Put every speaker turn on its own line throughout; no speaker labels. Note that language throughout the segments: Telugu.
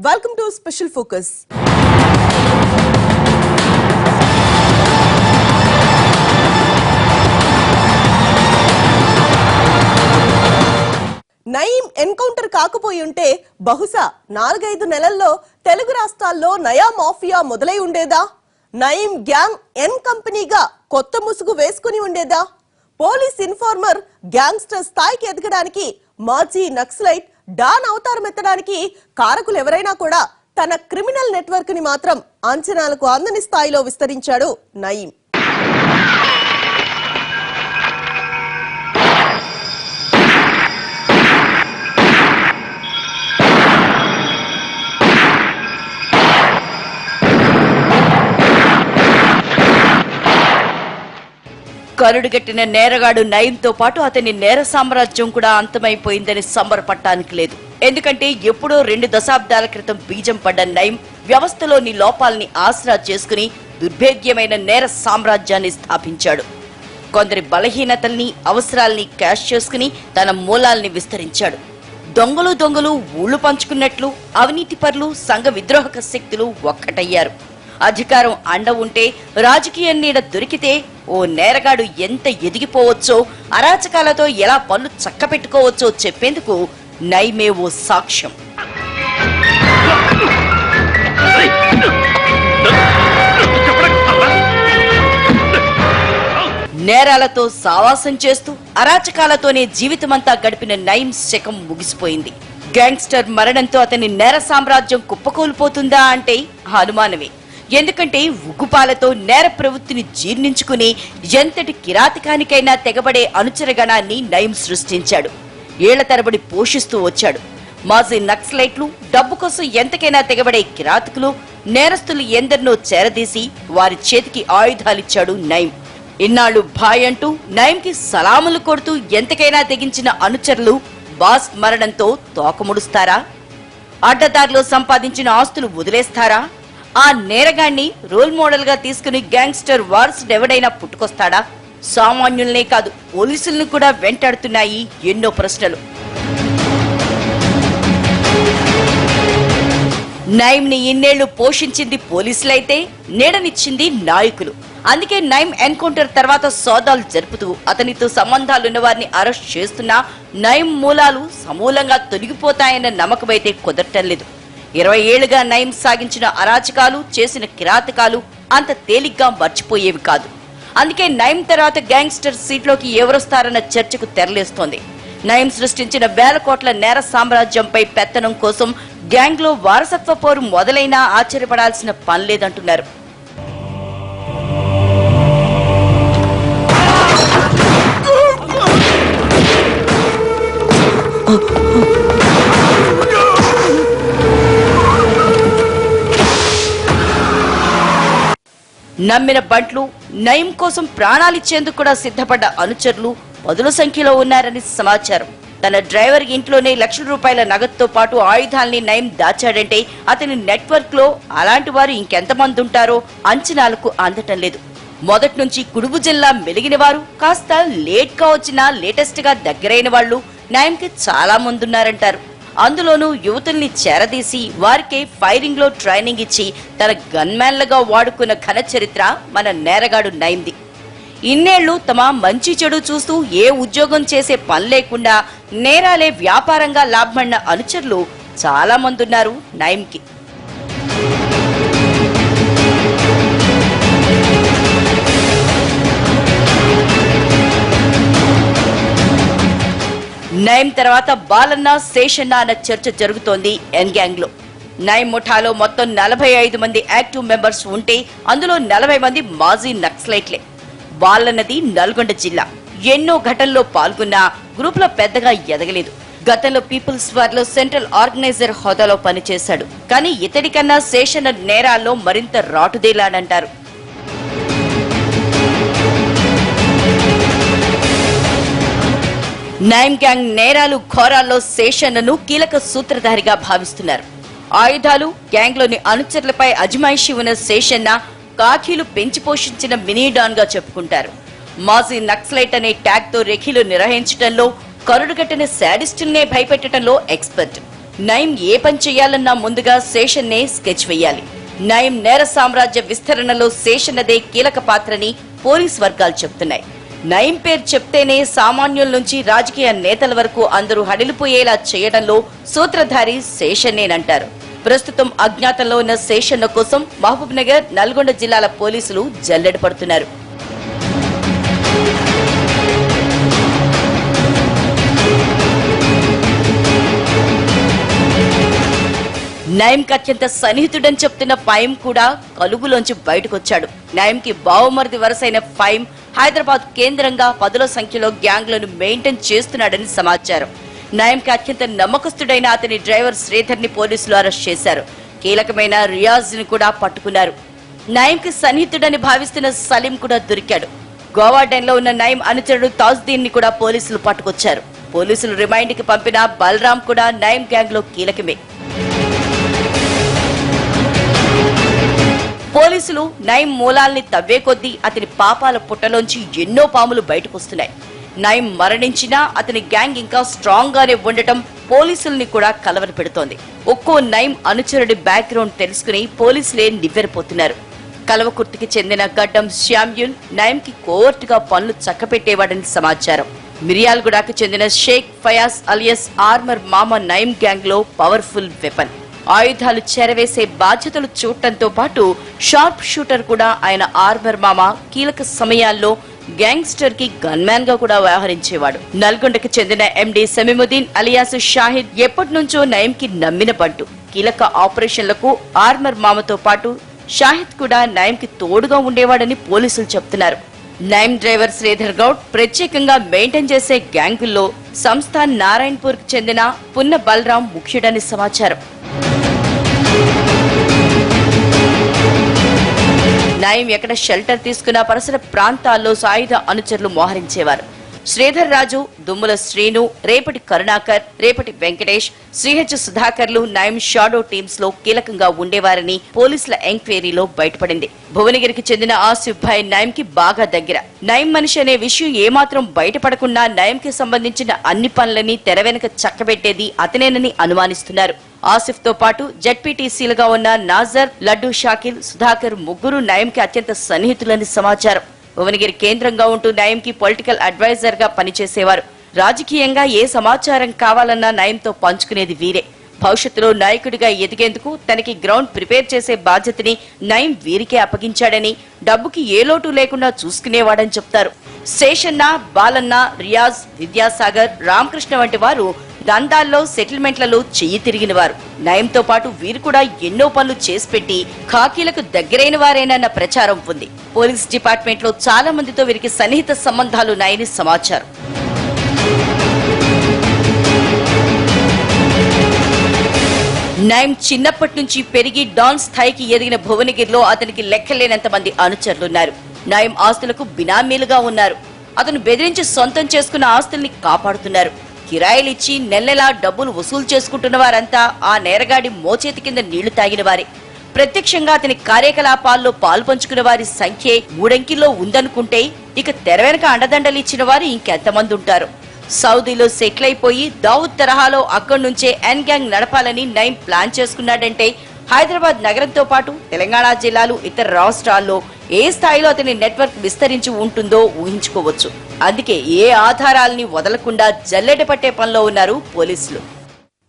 Welcome to Special Focus. Nayeem encounter కాకపోయి ఉంటే బహుశా 4-5 నెలల్లో తెలుగు రాష్ట్రాల్లో నయా మాఫియా మొదలై ఉండేదా? నయీం గ్యాంగ్ ఎన్ కంపెనీగా కొత్త ముసుగు వేసుకుని ఉండేదా? పోలీస్ ఇన్ఫార్మర్ గ్యాంగ్స్టర్ స్థాయికి ఎదగడానికి, మాజీ నక్సలైట్ డాన్ అవతారం ఎత్తడానికి కారకులు ఎవరైనా కూడా తన క్రిమినల్ నెట్వర్క్ ని మాత్రం అంచనాలకు అందని స్థాయిలో విస్తరించాడు నయీం.
కరుడుగట్టిన నేరగాడు నయీంతో పాటు అతని నేర సామ్రాజ్యం కూడా అంతమైపోయిందని సంబరపడటానికి లేదు. ఎందుకంటే ఎప్పుడో 2 దశాబ్దాల క్రితం బీజం పడ్డ నయీం వ్యవస్థలోని లోపాలని ఆసరా చేసుకుని దుర్భేద్యమైన నేర సామ్రాజ్యాన్ని స్థాపించాడు. కొందరి బలహీనతల్ని, అవసరాల్ని క్యాష్ చేసుకుని తన మూలాల్ని విస్తరించాడు. దొంగలు ఊళ్లు పంచుకున్నట్లు అవినీతి పరులు, సంఘ విద్రోహక శక్తులు ఒక్కటయ్యారు. అధికారం అండ ఉంటే, రాజకీయ నీడ దొరికితే ఓ నేరగాడు ఎంత ఎదిగిపోవచ్చో, అరాచకాలతో ఎలా పనులు చక్కపెట్టుకోవచ్చో చెప్పేందుకు నయీమే ఓ సాక్ష్యం. నేరాలతో సావాసం చేస్తూ అరాచకాలతోనే జీవితమంతా గడిపిన నయీం శకం ముగిసిపోయింది. గ్యాంగ్స్టర్ మరణంతో అతని నేర సామ్రాజ్యం కుప్పకూలిపోతుందా అంటే అనుమానమే. ఎందుకంటే ఉగ్గుపాలతో నేర ప్రవృత్తిని జీర్ణించుకుని ఎంతటి కిరాతకానికైనా తెగబడే అనుచరగణాన్ని నయీం సృష్టించాడు. ఏళ్ల తరబడి పోషిస్తూ వచ్చాడు. మాజీ నక్సలైట్లు, డబ్బు కోసం ఎంతకైనా తెగబడే కిరాతకులు, నేరస్తులు ఎందరినో చేరదీసి వారి చేతికి ఆయుధాలిచ్చాడు నయీం. ఇన్నాళ్లు భాయ్ అంటూ నయీంకి సలాములు కొడుతూ ఎంతకైనా తెగించిన అనుచరులు బాస్ మరణంతో తోకముడుస్తారా? అడ్డదారిలో సంపాదించిన ఆస్తులు వదిలేస్తారా? ఆ నేరగాన్ని రోల్ మోడల్ గా తీసుకుని గ్యాంగ్స్టర్ వారసుడు ఎవడైనా పుట్టుకొస్తాడా? సామాన్యుల్నే కాదు, పోలీసులను కూడా వెంటాడుతున్నాయి ఎన్నో ప్రశ్నలు. నయీంని ఇన్నేళ్లు పోషించింది పోలీసులైతే నీడనిచ్చింది నాయకులు. అందుకే నయీం ఎన్కౌంటర్ తర్వాత సోదాలు జరుపుతూ అతనితో సంబంధాలున్న వారిని అరెస్ట్ చేస్తున్నా నయీం మూలాలు సమూలంగా తొలగిపోతాయన్న నమ్మకమైతే కుదరటం లేదు. 20 ఏళ్లుగా నయీం సాగించిన అరాచకాలు, చేసిన కిరాతకాలు అంత తేలిగ్గా మర్చిపోయేవి కాదు. అందుకే నయీం తర్వాత గ్యాంగ్స్టర్ సీట్లోకి ఎవరొస్తారన్న చర్చకు తెరలేస్తోంది. నయీం సృష్టించిన 1000 కోట్ల నేర సామ్రాజ్యంపై పెత్తనం కోసం గ్యాంగ్ లో వారసత్వ పోరు మొదలైనా ఆశ్చర్యపడాల్సిన పనిలేదంటున్నారు. నమ్మిన బంట్లు, నయీం కోసం ప్రాణాలిచ్చేందుకు కూడా సిద్ధపడ్డ అనుచరులు పదుల సంఖ్యలో ఉన్నారని సమాచారం. తన డ్రైవర్ ఇంట్లోనే లక్షల రూపాయల నగదుతో పాటు ఆయుధాల్ని నయీం దాచాడంటే అతని నెట్వర్క్ లో అలాంటి వారు ఇంకెంతమంది ఉంటారో అంచనాలకు అందటం లేదు. మొదటి నుంచి కుడుబు జిల్లా మెలిగిన వారు, కాస్త లేట్ గా వచ్చినా లేటెస్ట్ గా దగ్గరైన వాళ్లు నయీంకి చాలా మంది ఉన్నారంటారు. అందులోనూ యువతుల్ని చేరదీసి వారికే ఫైరింగ్ లో ట్రైనింగ్ ఇచ్చి తన గన్మ్యాన్లుగా వాడుకున్న ఘన చరిత్ర మన నేరగాడు నయీంది. ఇన్నేళ్లు తమ మంచి చెడు చూస్తూ ఏ ఉద్యోగం చేసే పని లేకుండా నేరాలే వ్యాపారంగా లాభమన్న అనుచరులు చాలా మంది ఉన్నారు నయీంకి. నయీం తర్వాత బాలన్న, శేషన్న అన్న చర్చ జరుగుతోంది ఎన్ గ్యాంగ్ లో. నయీం ముఠాలో మొత్తం 45 మంది యాక్టివ్ మెంబర్స్ ఉంటే అందులో 40 మంది మాజీ నక్సలైట్లే. బాలన్నది నల్గొండ జిల్లా. ఎన్నో ఘటనలో పాల్గొన్నా గ్రూప్ లో పెద్దగా ఎదగలేదు. గతంలో పీపుల్స్ వార్ లో సెంట్రల్ ఆర్గనైజర్ హోదాలో పనిచేశాడు. కానీ ఇతడికన్నా శేషన్న నేరాల్లో మరింత రాటుదేలాడంటారు. నయీం గ్యాంగ్ నేరాలు ఘోరాల్లో శేషన్నను కీలక సూత్రధారిగా భావిస్తున్నారు. ఆయుధాలు, గ్యాంగ్ లోని అనుచరులపై అజమాయిషి ఉన్న శేషన్న కాఖీలు పెంచి పోషించిన మినీ డాన్ గా చెప్పుకుంటారు. మాజీ నక్సలైట్ అనే ట్యాగ్ తో రెఖీలు నిర్వహించడంలో, కరుడుగట్టిన శాడిస్టుల్నే భయపెట్టడంలో ఎక్స్పర్ట్. నయీం ఏ పని చేయాలన్నా ముందుగా శేషన్నే స్కెచ్ వేయాలి. నయీం నేర సామ్రాజ్య విస్తరణలో శేషన్నదే కీలక పాత్రని పోలీస్ వర్గాలు చెబుతున్నాయి. నయీం పేరు చెప్తేనే సామాన్యుల నుంచి రాజకీయ నేతల వరకు అందరూ హడిలిపోయేలా చేయడంలో సూత్రధారి శేషన్నేనంటారు. ప్రస్తుతం అజ్ఞాతంలో ఉన్న శేషన్న కోసం మహబూబ్ నగర్, నల్గొండ జిల్లాల పోలీసులు జల్లెడ పడుతున్నారు. నయీంకి అత్యంత సన్నిహితుడని చెప్తున్న ఫైమ్ కూడా కలుగులోంచి బయటకొచ్చాడు. నయీంకి బావమరిది వరసైన ఫైమ్ హైదరాబాద్ కేంద్రంగా పదుల సంఖ్యలో గ్యాంగ్లను మెయింటైన్ చేస్తున్నాడని సమాచారం. నయీంకి అత్యంత నమ్మకస్తుడైన అతని డ్రైవర్ శ్రీధర్ ని పోలీసులు అరెస్ట్ చేశారు. కీలకమైన రియాజ్ ని కూడా పట్టుకున్నారు. నయీంకి సన్నిహితుడని భావిస్తున్న సలీం కూడా దొరికాడు. గోవా డెన్లో ఉన్న నయీం అనుచరుడు తాజ్దీన్ ని కూడా పోలీసులు పట్టుకొచ్చారు. పోలీసులు రిమైండ్ కి పంపిన బలరాం కూడా నయీం గ్యాంగ్ లో కీలకమే. పోలీసులు నయీం మూలాల్ని తవ్వే కొద్దీ అతని పాపాల పుట్టలోంచి ఎన్నో పాములు బయటకొస్తున్నాయి. నయీం మరణించినా అతని గ్యాంగ్ ఇంకా స్ట్రాంగ్ గానే ఉండటం పోలీసుల్ని కూడా కలవర పెడుతోంది. ఒక్కో నయీం అనుచరుడి బ్యాక్గ్రౌండ్ తెలుసుకుని పోలీసులే నివ్వెరపోతున్నారు. కలవకుర్తికి చెందిన గడ్డం శ్యామ్యుల్ నయీంకి కోర్టుగా పనులు చక్కపెట్టేవాడని సమాచారం. మిర్యాలగూడకు చెందిన షేక్ ఫయాజ్ అలియస్ ఆర్మర్ మామ నయీం గ్యాంగ్ లో పవర్ఫుల్ వెపన్. ఆయుధాలు చెరవేసే బాధ్యతలు చూడటంతో పాటు షార్ప్ షూటర్ కూడా ఆయన ఆర్మర్ మామ కీలక సమయాల్లో గ్యాంగ్స్టర్ కి గన్మ్యాన్ గా కూడా వ్యవహరించేవాడు. నల్గొండకు చెందిన ఎండి సమీముద్దీన్ అలియాస్ షాహిద్ ఎప్పటి నుంచో నయీం కి నమ్మిన బంటు. కీలక ఆపరేషన్లకు ఆర్మర్ మామతో పాటు షాహిద్ కూడా నయీం కి తోడుగా ఉండేవాడని పోలీసులు చెప్తున్నారు. నయీం డ్రైవర్ శ్రీధర్ గౌడ్ ప్రత్యేకంగా మెయింటైన్ చేసే గ్యాంగుల్లో సంస్థాన్ నారాయణపూర్ కు చెందిన పున్న బలరాం ముఖ్యుడని సమాచారం. నయీం ఎక్కడ షెల్టర్ తీసుకున్న పరిసర ప్రాంతాల్లో సాయుధ అనుచరులు మోహరించేవారు. శ్రీధర్ రాజు, దుమ్ముల శ్రీను, రేపటి కరుణాకర్, రేపటి వెంకటేష్, శ్రీహెచ్ సుధాకర్లు నయీం షాడో టీమ్స్ లో కీలకంగా ఉండేవారని పోలీసుల ఎంక్వైరీలో బయటపడింది. భువనగిరికి చెందిన ఆసిఫ్ భాయ్ నయీం కి బాగా దగ్గర. నయీం మనిషి అనే విషయం ఏమాత్రం బయటపడకుండా నయీం కి సంబంధించిన అన్ని పనులని తెర వెనుక చక్కబెట్టేది అతనేనని అనుమానిస్తున్నారు. ఆసిఫ్ తో పాటు జెడ్పీటీసీలుగా ఉన్న నాజర్, లడ్డూ షాకిల్, సుధాకర్ ముగ్గురు నయీంకి అత్యంత సన్నిహితులని సమాచారం. భువనగిరి కేంద్రంగా ఉంటూ నయీంకి పొలిటికల్ అడ్వైజర్ గా పనిచేసేవారు. రాజకీయంగా ఏ సమాచారం కావాలన్నా నయీంతో పంచుకునేది వీరే. భవిష్యత్తులో నాయకుడిగా ఎదిగేందుకు తనకి గ్రౌండ్ ప్రిపేర్ చేసే బాధ్యతని నయీం వీరికే అప్పగించాడని, డబ్బుకి ఏ లోటు లేకుండా చూసుకునేవాడని చెప్తారు. శేషన్న, బాలన్న, రియాజ్, విద్యాసాగర్, రామకృష్ణ వంటి వారు దందాల్లో సెటిల్మెంట్లలో చెయ్యి తిరిగిన వారు. నయీంతో పాటు వీరు కూడా ఎన్నో పనులు చేసి పెట్టి ఖాకీలకు దగ్గరైన వారేనన్న ప్రచారం ఉంది. పోలీస్ డిపార్ట్మెంట్ లో చాలా మందితో వీరికి సన్నిహిత సంబంధాలున్నాయని సమాచారం. నయీం చిన్నప్పటి నుంచి పెరిగి డాన్ స్థాయికి ఎదిగిన భువనగిరిలో అతనికి లెక్కలేనంత మంది అనుచరులున్నారు. నయీం ఆస్తులకు బినామీలుగా ఉన్నారు. అతను బెదిరించి సొంతం చేసుకున్న ఆస్తుల్ని కాపాడుతున్నారు. కిరాయిలిచ్చి నెలలా డబ్బులు వసూలు చేసుకుంటున్న వారంతా ఆ నేరగాడి మోచేతి కింద నీళ్లు తాగిన వారే. ప్రత్యక్షంగా అతని కార్యకలాపాల్లో పాల్పంచుకున్న వారి సంఖ్యే 3 అంకెల్లో ఉందనుకుంటే ఇక తెర వెనక అండదండలు ఇచ్చిన వారు ఇంకెంతమంది ఉంటారు. సౌదీలో సెటిల్ అయిపోయి దావుద్ తరహాలో అక్కడి నుంచే ఎన్ గ్యాంగ్ నడపాలని నయీం ప్లాన్ చేసుకున్నాడంటే హైదరాబాద్ నగరంతో పాటు తెలంగాణ జిల్లాలు, ఇతర రాష్ట్రాల్లో ఏ స్థాయిలో అతని నెట్వర్క్ విస్తరించి ఉంటుందో ఊహించుకోవచ్చు. అందుకే ఏ ఆధారాల్ని వదలకుండా జల్లెడ పట్టే పనిలో ఉన్నారు పోలీసులు.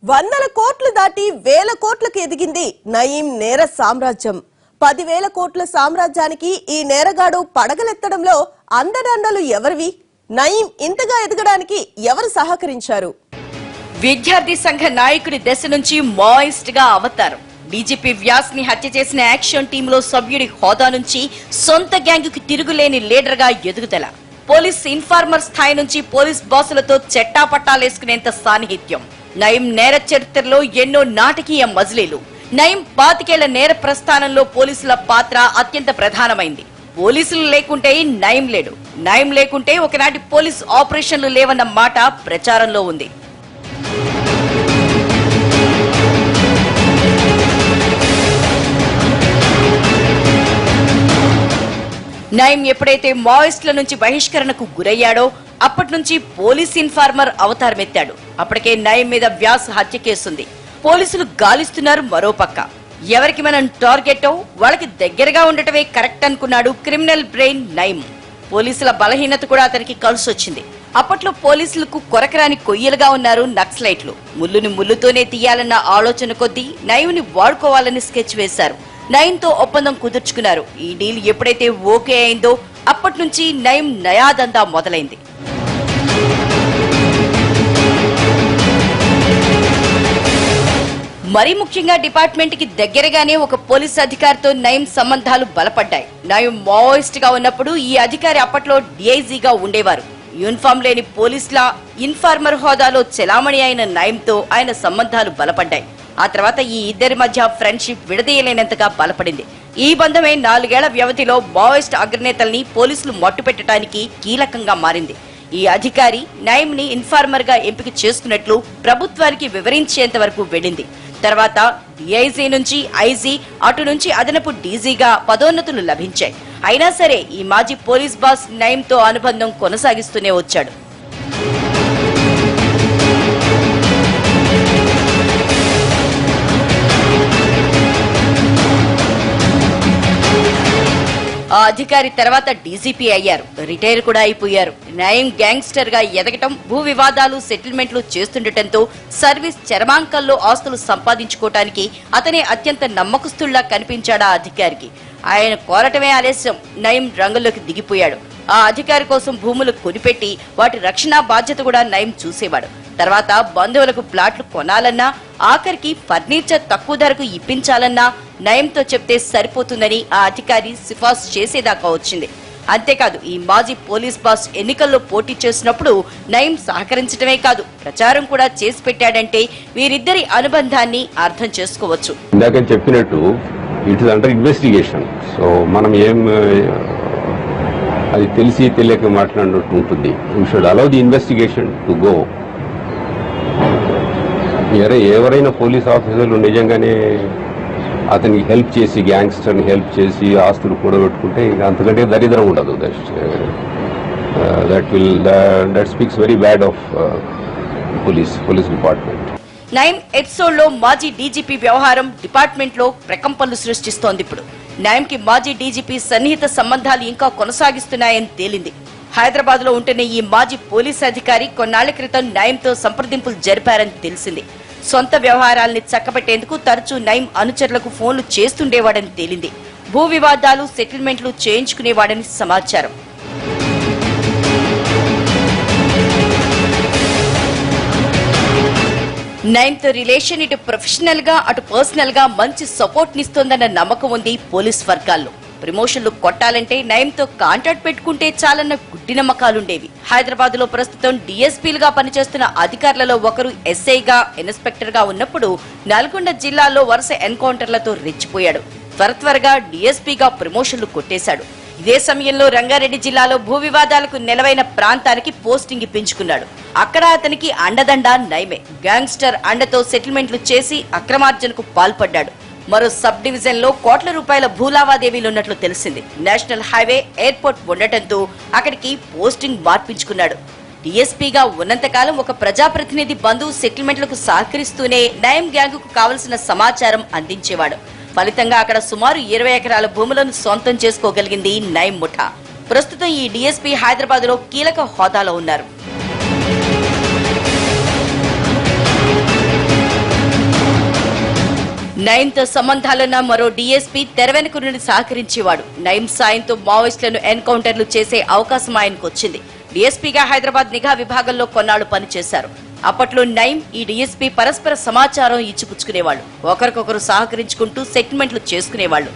100 కోట్లు దాటి 1000 కోట్లకు ఎదిగింది నయీం నేర సామ్రాజ్యం. 10,000 కోట్ల సామ్రాజ్యానికి ఈ నేరగాడు పడగలెత్తడంలో అండదండలు ఎవరివి? నయీం ఇంతగా ఎదగడానికి ఎవరు సహకరించారు?
విద్యార్థి సంఘ నాయకుడి దశ నుంచి మాయిస్ట్ గా అవతారం. డీజీపీ వ్యాస్ ని హత్య చేసిన యాక్షన్ టీంలో సభ్యుడి హోదా నుంచి సొంత గ్యాంగ్ కి తిరుగులేని లీడర్ గా ఎదుగుదల. పోలీస్ ఇన్ఫార్మర్ స్థాయి నుంచి పోలీస్ బాసులతో చెట్టాపట్టాలేసుకునేంత సాన్నిహిత్యం. నయీం నేర చరిత్రలో ఎన్నో నాటకీయ మజిలీలు. నయీం 25 ఏళ్ల నేర ప్రస్థానంలో పోలీసుల పాత్ర అత్యంత ప్రధానమైంది. పోలీసులు లేకుంటే నయీం లేడు, నయీం లేకుంటే ఒకనాటి పోలీస్ ఆపరేషన్లు లేవన్న మాట ప్రచారంలో ఉంది. నయీం ఎప్పుడైతే మావోయిస్టుల నుంచి బహిష్కరణకు గురయ్యాడో అప్పటి నుంచి పోలీస్ ఇన్ఫార్మర్ అవతారమెత్తాడు. అప్పటికే నయీం మీద వ్యాస్ హత్య కేసుంది. పోలీసులు గాలిస్తున్నారు మరో పక్క. ఎవరికి మనం టార్గెటో వాళ్ళకి దగ్గరగా ఉండటమే కరెక్ట్ అనుకున్నాడు క్రిమినల్ బ్రెయిన్ నయీం. పోలీసుల బలహీనత కూడా అతనికి కలిసొచ్చింది. అప్పట్లో పోలీసులకు కొరకరాని కొయ్యలుగా ఉన్నారు నక్సలైట్లు. ముల్లుని ముల్లుతోనే తీయాలన్న ఆలోచన కొద్దీ నయీంని వాడుకోవాలని స్కెచ్ వేశారు. నయీంతో ఒప్పందం కుదుర్చుకున్నారు. ఈ డీల్ ఎప్పుడైతే ఓకే అయిందో అప్పటి నుంచి నయీం నయాదందా మొదలైంది. మరీ ముఖ్యంగా డిపార్ట్మెంట్ కి దగ్గరగానే ఒక పోలీస్ అధికారితో నయీం సంబంధాలు బలపడ్డాయి. నయీం మావోయిస్ట్ గా ఉన్నప్పుడు ఈ అధికారి అప్పట్లో డిఐజీగా ఉండేవారు. యూనిఫామ్ లేని పోలీసులా ఇన్ఫార్మర్ హోదాలో చెలామణి అయిన నయీంతో ఆయన సంబంధాలు బలపడ్డాయి. ఆ తర్వాత ఈ ఇద్దరి మధ్య ఫ్రెండ్షిప్ విడదీయలేనంతగా బలపడింది. ఈ బంధమే 4 ఏళ్ల వ్యవధిలో మావోయిస్ట్ అగ్రనేతల్ని పోలీసులు మట్టుపెట్టడానికి కీలకంగా మారింది. ఈ అధికారి నయీంని ఇన్ఫార్మర్ గా ఎంపిక చేసుకున్నట్లు ప్రభుత్వానికి వివరించేంత వరకు వెళ్ళింది. తర్వాత డిఐజీ నుంచి ఐజీ, అటు నుంచి అదనపు డీజీగా పదోన్నతులు లభించాయి. అయినా సరే ఈ మాజీ పోలీస్ బాస్ నయీంతో అనుబంధం కొనసాగిస్తూనే వచ్చాడు. ఆ అధికారి తర్వాత డీజీపీ అయ్యారు. రిటైర్ కూడా అయిపోయారు. నయీం గ్యాంగ్స్టర్ గా ఎదగటం, భూ వివాదాలు, సెటిల్మెంట్లు చేస్తుండటంతో సర్వీస్ చరమాంకంలో ఆస్తులు సంపాదించుకోవటానికి అతనే అత్యంత నమ్మకస్తుల్లా కనిపించాడు ఆ అధికారికి. ఆయన కోరటమే ఆలస్యం. నయీం రంగంలోకి దిగిపోయాడు. ఆ అధికారి కోసం భూములు కొనిపెట్టి వాటి రక్షణ బాధ్యత కూడా నయీం చూసేవాడు. తర్వాత బంధువులకు ప్లాట్లు కొనాలన్నా, ఆఖరికి ఫర్నిచర్ తక్కువ ధరకు ఇప్పించాలన్నా నయీంతో చెప్తే సరిపోతుందని ఆ అధికారి సిఫార్సు చేసేదాకా వచ్చింది. అంతేకాదు ఈ మాజీ పోలీస్ బాస్ ఎన్నికల్లో పోటీ చేసినప్పుడు నయీం సహకరించడమే కాదు, ప్రచారం కూడా చేసి పెట్టాడంటే వీరిద్దరి అనుబంధాన్ని అర్థం చేసుకోవచ్చు.
ఇందాక చెప్పినట్టు it is under investigation. So మనం అది తెలిసి తెలియక మాట్లాడినట్టు ఉంటుంది. We should allow the investigation to go. ఎవరైనా పోలీస్ ఆఫీసర్లు నిజంగానే అతనికి హెల్ప్ చేసి, గ్యాంగ్స్టర్ని హెల్ప్ చేసి ఆస్తులు కూడబెట్టుకుంటే ఇంకా అంతకంటే దరిద్రం ఉండదు. That speaks very bad of police department.
Nayeem episode లో మాజీ డీజీపీ వ్యవహారం డిపార్ట్మెంట్ లో ప్రకంపనలు సృష్టిస్తోంది. ఇప్పుడు నయీంకి మాజీ డీజీపీ సన్నిహిత సంబంధాలు ఇంకా కొనసాగిస్తున్నాయని తేలింది. హైదరాబాద్ లో ఉంటున్న ఈ మాజీ పోలీస్ అధికారి కొన్నాళ్ల క్రితం నయీంతో సంప్రదింపులు జరిపారని తెలిసింది. సొంత వ్యవహారాల్ని చక్కబెట్టేందుకు తరచూ నయీం అనుచరులకు ఫోన్లు చేస్తుండేవాడని తేలింది. భూ వివాదాలు, సెటిల్మెంట్లు చేయించుకునేవాడని సమాచారం. నయీంతో రిలేషన్ ఇటు ప్రొఫెషనల్ గా అటు పర్సనల్ గా మంచి సపోర్ట్ నిస్తోందన్న నమ్మకం ఉంది పోలీస్ వర్గాల్లో. ప్రమోషన్లు కొట్టాలంటే నయీంతో కాంట్రాక్ట్ పెట్టుకుంటే చాలన్న గుడ్డి నమ్మకాలుండేవి. హైదరాబాద్ లో ప్రస్తుతం డీఎస్పీలుగా పనిచేస్తున్న అధికారులలో ఒకరు ఎస్ఐగా, ఇన్స్పెక్టర్ గా ఉన్నప్పుడు నల్గొండ జిల్లాలో వరుస ఎన్కౌంటర్లతో రెచ్చిపోయాడు. త్వరగా డీఎస్పీగా ప్రమోషన్లు కొట్టేశాడు. ఇదే సమయంలో రంగారెడ్డి జిల్లాలో భూ వివాదాలకు నెలవైన ప్రాంతానికి పోస్టింగ్ ఇప్పించుకున్నాడు. అక్కడ అతనికి అండదండ నయమే. గ్యాంగ్స్టర్ అండతో సెటిల్మెంట్లు చేసి అక్రమార్జనకు పాల్పడ్డాడు. మరో సబ్ డివిజన్ లో కోట్ల రూపాయల భూలావాదేవీలున్నట్లు తెలిసింది. నేషనల్ హైవే, ఎయిర్పోర్ట్ ఉండటంతో అక్కడికి పోస్టింగ్ మార్పించుకున్నాడు. డీఎస్పీగా ఉన్నంతకాలం ఒక ప్రజాప్రతినిధి బంధువు సెటిల్మెంట్లకు సహకరిస్తూనే నయీం గ్యాంగ్ కు కావలసిన సమాచారం అందించేవాడు. ఫలితంగా అక్కడ సుమారు 20 ఎకరాల భూములను సొంతం చేసుకోగలిగింది నయీం ముఠా. ప్రస్తుతం ఈ డీఎస్పీ హైదరాబాద్ లో కీలక హోదాలో ఉన్నారు. నయీంతో సంబంధాలున్న మరో డీఎస్పీ తెరవెనుక నుండి సహకరించేవాడు. నయీం సాయంతో మావోయిస్టులను ఎన్కౌంటర్లు చేసే అవకాశం ఆయనకు వచ్చింది. డీఎస్పీగా హైదరాబాద్ నిఘా విభాగంలో కొన్నాళ్లు పనిచేశారు. అప్పట్లో నయీం, ఈ డీఎస్పీ పరస్పర సమాచారం ఇచ్చిపుచ్చుకునేవాళ్లు. ఒకరికొకరు సహకరించుకుంటూ సెటిల్మెంట్లు చేసుకునేవాళ్లు.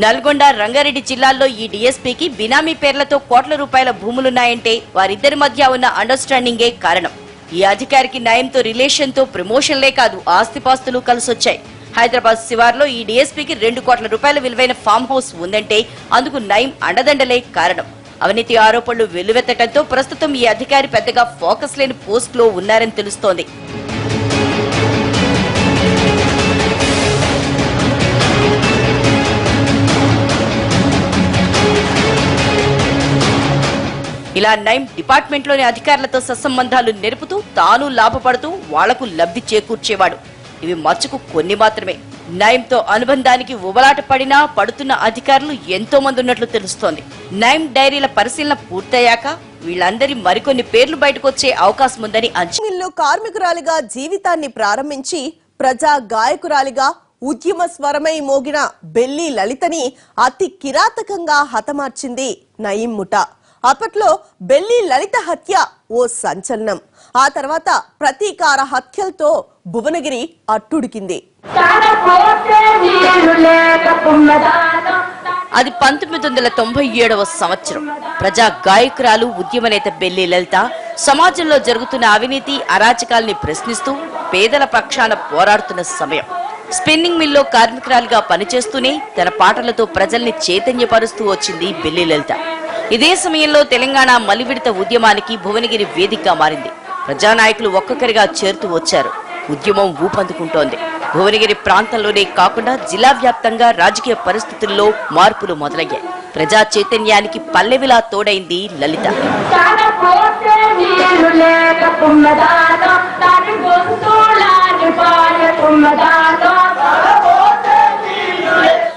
నల్గొండ, రంగారెడ్డి జిల్లాల్లో ఈ డీఎస్పీకి బినామీ పేర్లతో కోట్ల రూపాయల భూములున్నాయంటే వారిద్దరి మధ్య ఉన్న అండర్స్టాండింగే కారణం. ఈ అధికారికి నయీంతో రిలేషన్తో ప్రమోషన్లే కాదు, ఆస్తిపాస్తులు కలిసొచ్చాయి. హైదరాబాద్ శివార్లో ఈ డీఎస్పీకి 2 కోట్ల రూపాయల విలువైన ఫామ్ హౌస్ ఉందంటే అందుకు నయీం అండదండలే కారణం. అవినీతి ఆరోపణలు వెల్లువెత్తడంతో ప్రస్తుతం ఈ అధికారి పెద్దగా ఫోకస్ లేని పోస్ట్ లో ఉన్నారని తెలుస్తోంది. ఇలా నయీం డిపార్ట్మెంట్ లోని అధికారులతో సత్సంబంధాలు నెరుపుతూ తాను లాభపడుతూ వాళ్లకు లబ్ధి చేకూర్చేవాడు. ఇవి మచ్చుకు కొన్ని మాత్రమే. నయంతో అనుబంధానికి ఉబలాట పడినా పడుతున్న అధికారులు ఎంతో మంది ఉన్నట్లు తెలుస్తోంది. నయం డైరీల పరిశీలన పూర్తయ్యాక వీళ్ళందరి మరికొన్ని పేర్లు బయటకొచ్చే అవకాశం ఉందని
మిల్లు కార్మికురాలిగా జీవితాన్ని ప్రారంభించి ప్రజా గాయకురాలిగా ఉద్యమ స్వరమై మోగిన బెల్లి లలితని అతి కిరాతకంగా హతమార్చింది నయీం ముఠా. అప్పట్లో బెల్లి లలిత హత్య ఓ సంచలనం. ఆ తర్వాత ప్రతీకార హత్యలతో భువనగిరి అట్టుడికింది.
అది 1997వ సంవత్సరం. ప్రజా గాయకురాలు ఉద్యమ నేత బెల్లి లలిత సమాజంలో జరుగుతున్న అవినీతి అరాచకాల్ని ప్రశ్నిస్తూ పేదల పక్షాన పోరాడుతున్న సమయం. స్పిన్నింగ్ మిల్లో కార్మికురాలుగా పనిచేస్తూనే తన పాటలతో ప్రజల్ని చైతన్యపరుస్తూ వచ్చింది బెల్లి లలిత. ఇదే సమయంలో తెలంగాణ మలివిడత ఉద్యమానికి భువనగిరి వేదికగా మారింది. ప్రజానాయకులు ఒక్కొక్కరిగా చేరుతూ వచ్చారు. ఉద్యమం ఊపందుకుంటోంది. భువనగిరి ప్రాంతంలోనే కాకుండా జిల్లా వ్యాప్తంగా రాజకీయ పరిస్థితుల్లో మార్పులు మొదలయ్యాయి. ప్రజా చైతన్యానికి పల్లెవిలా తోడైంది లలిత.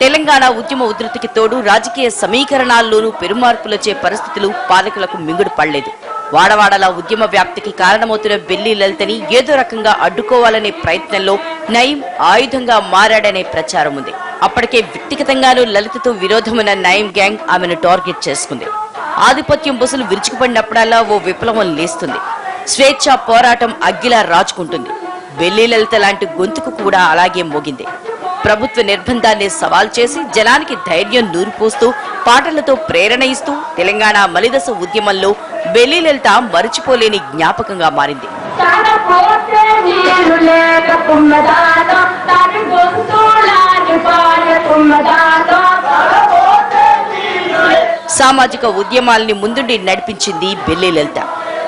తెలంగాణ ఉద్యమ ఉధృతికి తోడు రాజకీయ సమీకరణాల్లోనూ పెరుమార్పులొచ్చే పరిస్థితులు పాలకులకు మింగుడు పడలేదు. వాడవాడలా ఉద్యమ వ్యాప్తికి కారణమవుతున్న బెల్లి లలితని ఏదో రకంగా అడ్డుకోవాలనే ప్రయత్నంలో నయీం ఆయుధంగా మారాడనే ప్రచారం ఉంది. అప్పటికే వ్యక్తిగతంగానూ లలితతో విరోధమైన నయీం గ్యాంగ్ ఆమెను టార్గెట్ చేసుకుంది. ఆధిపత్యం బుసలు విరుచుకుపడినప్పుడల్లా ఓ విప్లవం లేస్తుంది. స్వేచ్ఛ పోరాటం అగ్గిలా రాచుకుంటుంది. బెల్లి లలిత లాంటి గొంతుకు కూడా అలాగే మోగింది. ప్రభుత్వ నిర్బంధాన్ని సవాల్ చేసి జనానికి ధైర్యం నూరిపోస్తూ పాటలతో ప్రేరణ ఇస్తూ తెలంగాణ మలిదశ ఉద్యమంలో బెల్లి లలిత మరిచిపోలేని జ్ఞాపకంగా మారింది. సామాజిక ఉద్యమాల్ని ముందుండి నడిపించింది బెల్లి లలిత.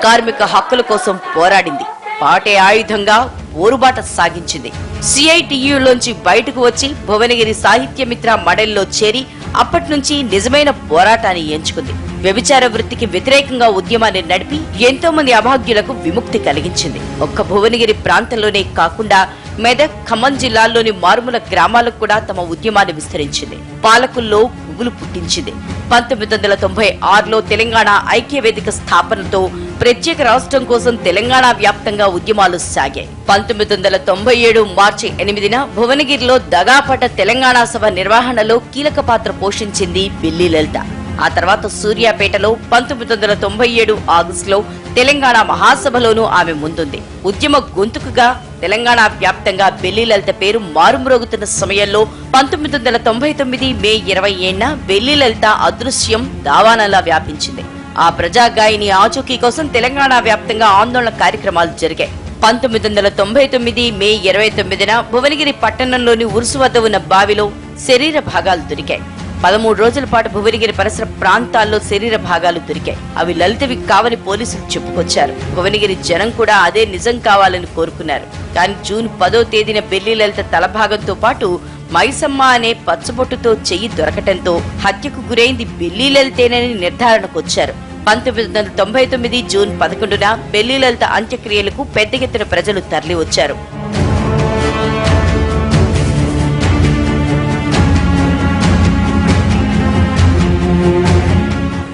కార్మిక హక్కుల కోసం పోరాడింది. పాటే ఆయుధంగా ఓరుబాట సాగించింది. సిఐటియులోంచి బయటకు వచ్చి భువనగిరి సాహిత్య మిత్ర మడల్లో చేరి అప్పటి నుంచి నిజమైన పోరాటాన్ని ఎంచుకుంది. వ్యభిచార వృత్తికి వ్యతిరేకంగా ఉద్యమాన్ని నడిపి ఎంతో మంది అభాగ్యులకు విముక్తి కలిగించింది. ఒక్క భువనగిరి ప్రాంతంలోనే కాకుండా మెదక్, ఖమ్మం జిల్లాల్లోని మారుమూల గ్రామాలకు కూడా తమ ఉద్యమాన్ని విస్తరించింది. పాలకుల్లో పువ్వులు పుట్టించింది. 1996లో తెలంగాణ ఐక్య వేదిక స్థాపనతో ప్రత్యేక రాష్ట్రం కోసం తెలంగాణ వ్యాప్తంగా ఉద్యమాలు సాగాయి. 1997 మార్చి 8న భువనగిరిలో దగాపడ్డ తెలంగాణ సభ నిర్వహణలో కీలక పాత్ర పోషించింది బెల్లి లలిత. ఆ తర్వాత సూర్యాపేటలో 1997 ఆగస్టులో తెలంగాణ మహాసభలోనూ ఆమె ముందుంది. ఉద్యమ గొంతుకుగా తెలంగాణ వ్యాప్తంగా బెల్లి లలిత పేరు మారుమ్రోగుతున్న సమయంలో 1999 మే 27న బెల్లి లలిత అదృశ్యం దావానలా వ్యాపించింది. ఆ ప్రజాగాయని ఆచూకీ కోసం తెలంగాణ వ్యాప్తంగా ఆందోళన కార్యక్రమాలు జరిగాయి. 1999 మే 29న భువనగిరి పట్టణంలోని ఉరుసు వద్ద ఉన్న బావిలో శరీర భాగాలు దొరికాయి. 13 రోజుల పాటు భువనగిరి పరిసర ప్రాంతాల్లో శరీర భాగాలు దొరికాయి. అవి లలితవి కావని పోలీసులు చెప్పుకొచ్చారు. భువనగిరి జనం కూడా అదే నిజం కావాలని కోరుకున్నారు. కానీ జూన్ 10వ తేదీన బెల్లి లలిత తలభాగంతో పాటు మైసమ్మ అనే పచ్చబొట్టుతో చెయ్యి దొరకటంతో హత్యకు గురైంది బెల్లి లలితేనని నిర్ధారణకొచ్చారు. 1999 జూన్ 11న బెల్లి లలిత అంత్యక్రియలకు పెద్ద ఎత్తున ప్రజలు తరలి వచ్చారు.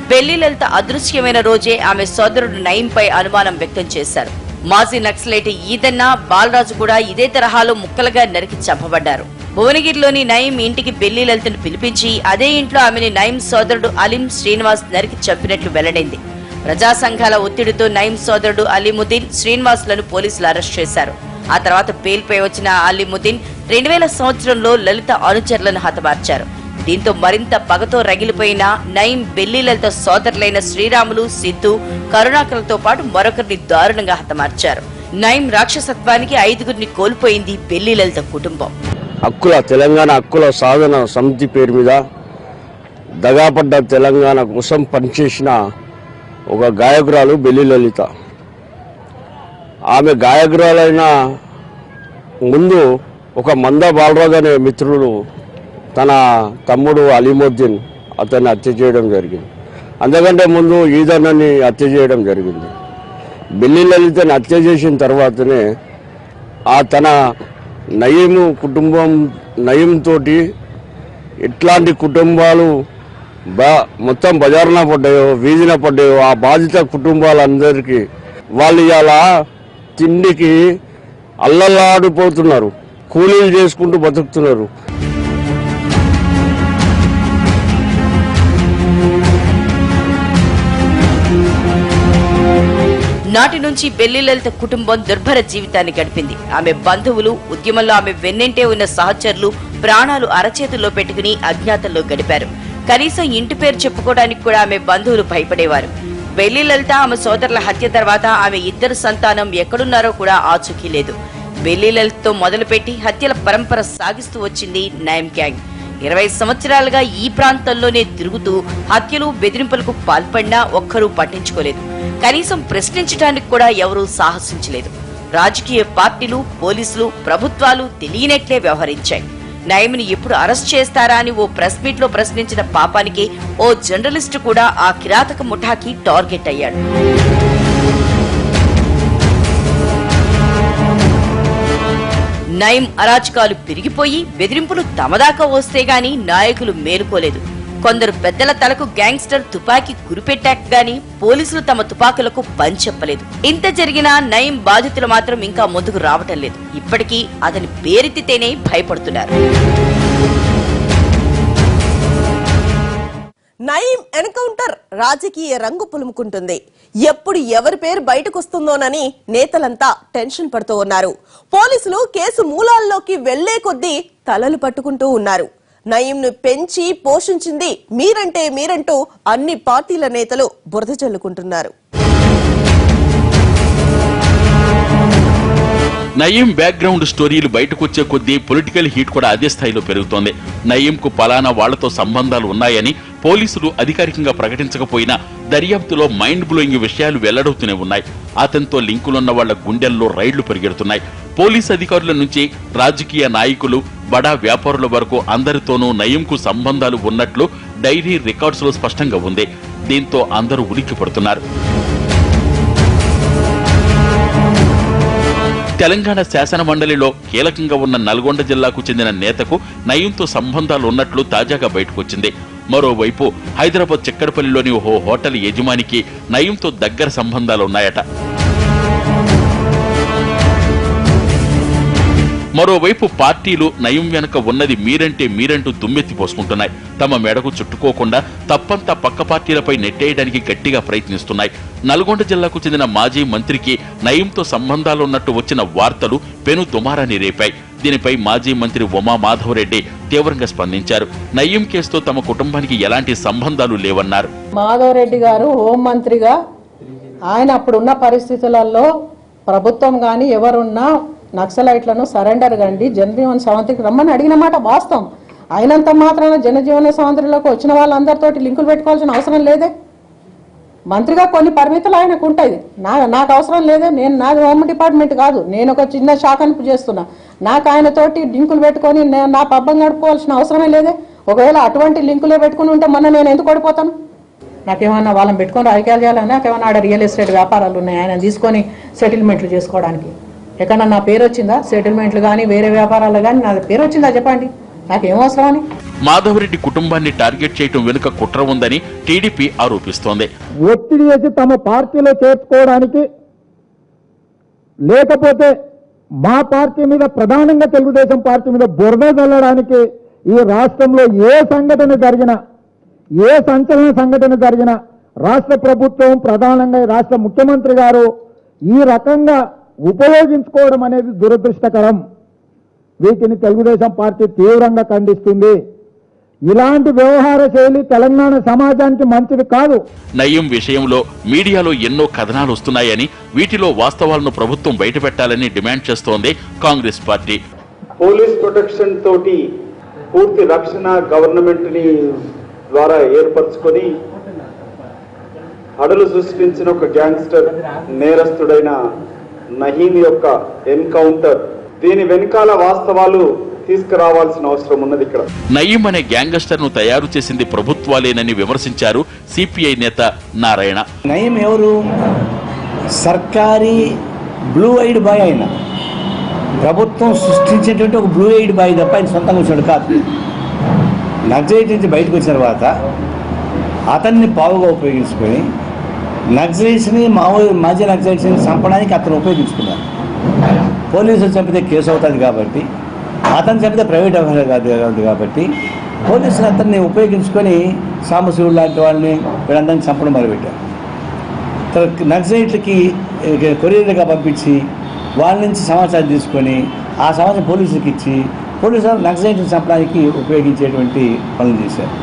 బెల్లి లలిత అదృశ్యమైన రోజే ఆమె సోదరుడు నయీంపై అనుమానం వ్యక్తం చేశారు. మాజీ నక్సలైట్ ఈదన్న, బాలరాజు కూడా ఇదే తరహాలో ముక్కలుగా నరికి చంపబడ్డారు. భువనగిరిలోని నయీం ఇంటికి బెల్లి లలితను పిలిపించి అదే ఇంట్లో ఆమెని నయీం సోదరుడు అలీం శ్రీనివాస్ నరికి చంపినట్లు వెల్లడైంది. ప్రజా సంఘాల ఒత్తిడితో నయీం సోదరుడు అలీముద్దీన్, శ్రీనివాస్లను పోలీసులు అరెస్ట్ చేశారు. ఆ తర్వాత బెయిల్పై వచ్చిన అలీముద్దీన్ 2000 సంవత్సరంలో లలిత అనుచరులను హతమార్చారు. దీంతో మరింత పగతో రగిలిపోయిన నయీం బెల్లి లలిత సోదరులైన శ్రీరాములు, సిద్ధు, కరుణాకర్లతో పాటు మరొకరిని దారుణంగా హతమార్చారు. నయీం రాక్షసత్వానికి 5గురిని కోల్పోయింది బెల్లి లలిత కుటుంబం.
తెలంగాణ హక్కుల సాధన సమితి పేరు మీద దగాపడ్డ తెలంగాణ కోసం పనిచేసిన ఒక గాయకురాలు బెల్లి లలిత. ఆమె గాయకురాలైన ముందు ఒక మంద బాలరాజు అనే మిత్రుడు తన తమ్ముడు అలీముద్దీన్ అతన్ని హత్య చేయడం జరిగింది. అంతకంటే ముందు ఈదన్నని హత్య చేయడం జరిగింది. బెల్లి లలితని హత్య చేసిన తర్వాతనే తన నయీము కుటుంబం నయీం తోటి ఎట్లాంటి కుటుంబాలు మొత్తం బజారున పడ్డాయో వీధిన పడ్డాయో ఆ బాధిత కుటుంబాలందరికీ వాళ్ళు ఇలా తిండికి అల్లల్లాడిపోతున్నారు, కూలీలు చేసుకుంటూ బతుకుతున్నారు.
నాటి నుంచి బెల్లి లలిత కుటుంబం దుర్భర జీవితాన్ని గడిపింది. ఆమె బంధువులు, ఉద్యమంలో ఆమె వెన్నంటే ఉన్న సహచరులు ప్రాణాలు అరచేతుల్లో పెట్టుకుని అజ్ఞాతంలో గడిపారు. కనీసం ఇంటి పేరు చెప్పుకోవడానికి కూడా ఆమె బంధువులు భయపడేవారు. బెల్లి లలిత ఆమె సోదరుల హత్య తర్వాత ఆమె ఇద్దరు సంతానం ఎక్కడున్నారో కూడా ఆచూకీ లేదు. బెల్లి లలితతో మొదలుపెట్టి హత్యల పరంపర సాగిస్తూ వచ్చింది నయీం గ్యాంగ్. 20 సంవత్సరాలుగా ఈ ప్రాంతంలోనే తిరుగుతూ హత్యలు, బెదిరింపులకు పాల్పడినా ఒక్కరూ పట్టించుకోలేదు. కనీసం ప్రశ్నించడానికి కూడా ఎవరూ సాహసించలేదు. రాజకీయ పార్టీలు, పోలీసులు, ప్రభుత్వాలు తెలియనట్లే వ్యవహరించాయి. నయీంని ఎప్పుడు అరెస్ట్ చేస్తారా అని ఓ ప్రెస్ మీట్ లో ప్రశ్నించిన పాపానికి ఓ జర్నలిస్టు కూడా ఆ కిరాతక ముఠాకి టార్గెట్ అయ్యాడు. నయీం అరాచకాలు పెరిగిపోయి బెదిరింపులు తమదాకా వస్తే గాని నాయకులు మేలుకోలేదు. కొందరు పెద్దల తలకు గ్యాంగ్స్టర్ తుపాకీ గురిపెట్టాక గాని పోలీసులు తమ తుపాకులకు పని చెప్పలేదు. ఇంత జరిగినా నయీం బాధితులు మాత్రం ఇంకా ముందుకు రావటం లేదు. ఇప్పటికీ అతని పేరెత్తితేనే భయపడుతున్నారు.
నయీం ఎన్కౌంటర్ రాజకీయ రంగు పులుముకుంటుంది. ఎప్పుడు ఎవరి పేరు బయటకొస్తుందోనని నేతలంతా టెన్షన్ పడుతూ ఉన్నారు. పోలీసులు కేసు మూలాల్లోకి వెళ్లే కొద్దీ తలలు పట్టుకుంటూ ఉన్నారు. నయీంను పెంచి పోషించింది మీరంటూ అన్ని పార్టీల నేతలు బురద చల్లుకుంటున్నారు.
నయీం బ్యాక్గ్రౌండ్ స్టోరీలు బయటకొచ్చే కొద్దీ పొలిటికల్ హీట్ కూడా అదే స్థాయిలో పెరుగుతోంది. నయీంకు పలానా వాళ్లతో సంబంధాలు ఉన్నాయని పోలీసులు అధికారికంగా ప్రకటించకపోయినా దర్యాప్తులో మైండ్ బ్లోయింగ్ విషయాలు వెల్లడవుతూనే ఉన్నాయి. అతనితో లింకులున్న వాళ్ల గుండెల్లో రైళ్లు పరిగెడుతున్నాయి. పోలీసు అధికారుల నుంచి రాజకీయ నాయకులు, బడా వ్యాపారుల వరకు అందరితోనూ నయీంకు సంబంధాలు ఉన్నట్లు డైరీ రికార్డ్స్ లో స్పష్టంగా ఉంది. దీంతో అందరూ ఉలిక్కి పడుతున్నారు. తెలంగాణ శాసన మండలిలో కీలకంగా ఉన్న నల్గొండ జిల్లాకు చెందిన నేతకు నయీంతో సంబంధాలు ఉన్నట్లు తాజాగా బయటకొచ్చింది. మరోవైపు హైదరాబాద్ చిక్కడపల్లిలోని ఓ హోటల్ యజమానికి నయీంతో దగ్గర సంబంధాలున్నాయట. మరోవైపు పార్టీలు నయీం వెనక ఉన్నది మీరంటూ దుమ్మెత్తి పోసుకుంటున్నాయి. తమ మెడకు చుట్టుకోకుండా తప్పంతా పక్క పార్టీలపై నెట్టేయడానికి గట్టిగా ప్రయత్నిస్తున్నాయి. నల్గొండ జిల్లాకు చెందిన మాజీ మంత్రికి నయీంతో సంబంధాలున్నట్టు వచ్చిన వార్తలు పెను దుమారాన్ని రేపాయి. దీనిపై మాజీ మంత్రి ఉమా మాధవరెడ్డి తీవ్రంగా స్పందించారు. నయీం కేసుతో తమ కుటుంబానికి ఎలాంటి సంబంధాలు లేవన్నారు.
మాధవరెడ్డి గారు హోంమంత్రిగా ఆయన అప్పుడున్న పరిస్థితులలో ప్రభుత్వం గాని ఎవరున్నా నక్సలైట్లను సరెండర్ కండి జనజీవన సవంతికి రమ్మని అడిగిన మాట వాస్తవం. అయినంత మాత్రాన జనజీవన సవంతిలోకి వచ్చిన వాళ్ళందరితో లింకులు పెట్టుకోవాల్సిన అవసరం లేదే. మంత్రిగా కొన్ని పరిమితులు ఆయనకు ఉంటుంది. నాకు అవసరం లేదే. నాది హోమ్ డిపార్ట్మెంట్ కాదు, నేను ఒక చిన్న శాఖను చేస్తున్నా. నాకు ఆయనతోటి లింకులు పెట్టుకొని నా పబ్బం గడుపుకోవాల్సిన అవసరమే లేదే. ఒకవేళ అటువంటి లింకులే పెట్టుకుని ఉంటే నేను ఎందుకు ఓడిపోతాను? నాకేమన్నా వాళ్ళని పెట్టుకొని రాజకీయాలు చేయాలని, నాకేమన్నా ఆడ రియల్ ఎస్టేట్ వ్యాపారాలు ఉన్నాయి ఆయన తీసుకొని సెటిల్మెంట్లు చేసుకోవడానికి. ఎక్కడన్నా నా పేరు వచ్చిందా? సెటిల్మెంట్లు కానీ వేరే వ్యాపారాలు కానీ నా పేరు వచ్చిందా చెప్పండి, నాకేం అవసరం అని.
మాధవరెడ్డి కుటుంబాన్ని టార్గెట్ చేయడం వెనుక కుట్ర ఉందని టీడీపీ ఆరోపిస్తోంది.
ఒత్తిడి చేసి తమ పార్టీలో చేర్చుకోవడానికి, లేకపోతే మా పార్టీ మీద, ప్రధానంగా తెలుగుదేశం పార్టీ మీద బురద చల్లడానికి ఈ రాష్ట్రంలో ఏ సంఘటన జరిగినా, ఏ సంచలన సంఘటన జరిగినా రాష్ట్ర ప్రభుత్వం, ప్రధానంగా రాష్ట్ర ముఖ్యమంత్రి గారు ఈ రకంగా ఉపయోగించుకోవడం అనేది దురదృష్టకరం. వీటిని తెలుగుదేశం పార్టీ తీవ్రంగా ఖండిస్తుంది. ఇలాంటి వ్యవహార శైలి తెలంగాణ సమాజానికి మంచిది కాదు.
నయీం విషయంలో మీడియాలో ఎన్నో కథనాలు వస్తున్నాయని, వీటిలో వాస్తవాలను ప్రభుత్వం బయటపెట్టాలని డిమాండ్ చేస్తోంది కాంగ్రెస్ పార్టీ.
పోలీస్ ప్రొటెక్షన్ తోటి పూర్తి రక్షణ గవర్నమెంట్ ని ద్వారా ఏర్పరచుకొని హడలు సృష్టించిన ఒక గ్యాంగ్స్టర్ నేరస్తుడైన నయీం యొక్క ఎన్కౌంటర్, దీని వెనకాల వాస్తవాలు తీసుకురావాల్సిన అవసరం ఉన్నది. ఇక్కడ
నయీం అనే గ్యాంగస్టర్ ను తయారు చేసింది ప్రభుత్వాలేనని విమర్శించారు సిపిఐ నేత నారాయణ.
నయీం ఎవరు? సర్కారీ బ్లూ ఐడ్ బాయ్. ఆయన ప్రభుత్వం సృష్టించేటువంటి ఒక బ్లూ ఎయిడ్ బాయ్ తప్ప ఆయన సొంతంగా వచ్చాడు కాదు. నక్సలైట్ నుంచి బయటకు వచ్చిన తర్వాత అతన్ని పావుగా ఉపయోగించుకొని నక్సలైట్స్ని మాజీ నక్సలైట్స్ని చంపడానికి అతను ఉపయోగించుకున్నారు. పోలీసులు చంపితే కేసు అవుతుంది కాబట్టి, అతను చంపితే ప్రైవేట్ వ్యవహారం కాదు కాబట్టి పోలీసులు అతన్ని ఉపయోగించుకొని సాంబశివుడు లాంటి వాళ్ళని వీళ్ళందరినీ చంపడం మొదలుపెట్టారు. నక్సలైట్లకి కొరియర్గా పంపించి వాళ్ళ నుంచి సమాచారం తీసుకొని ఆ సమాచారం పోలీసులకు ఇచ్చి పోలీసులు నక్సలైట్ని చంపడానికి ఉపయోగించేటువంటి పనులు చేశారు.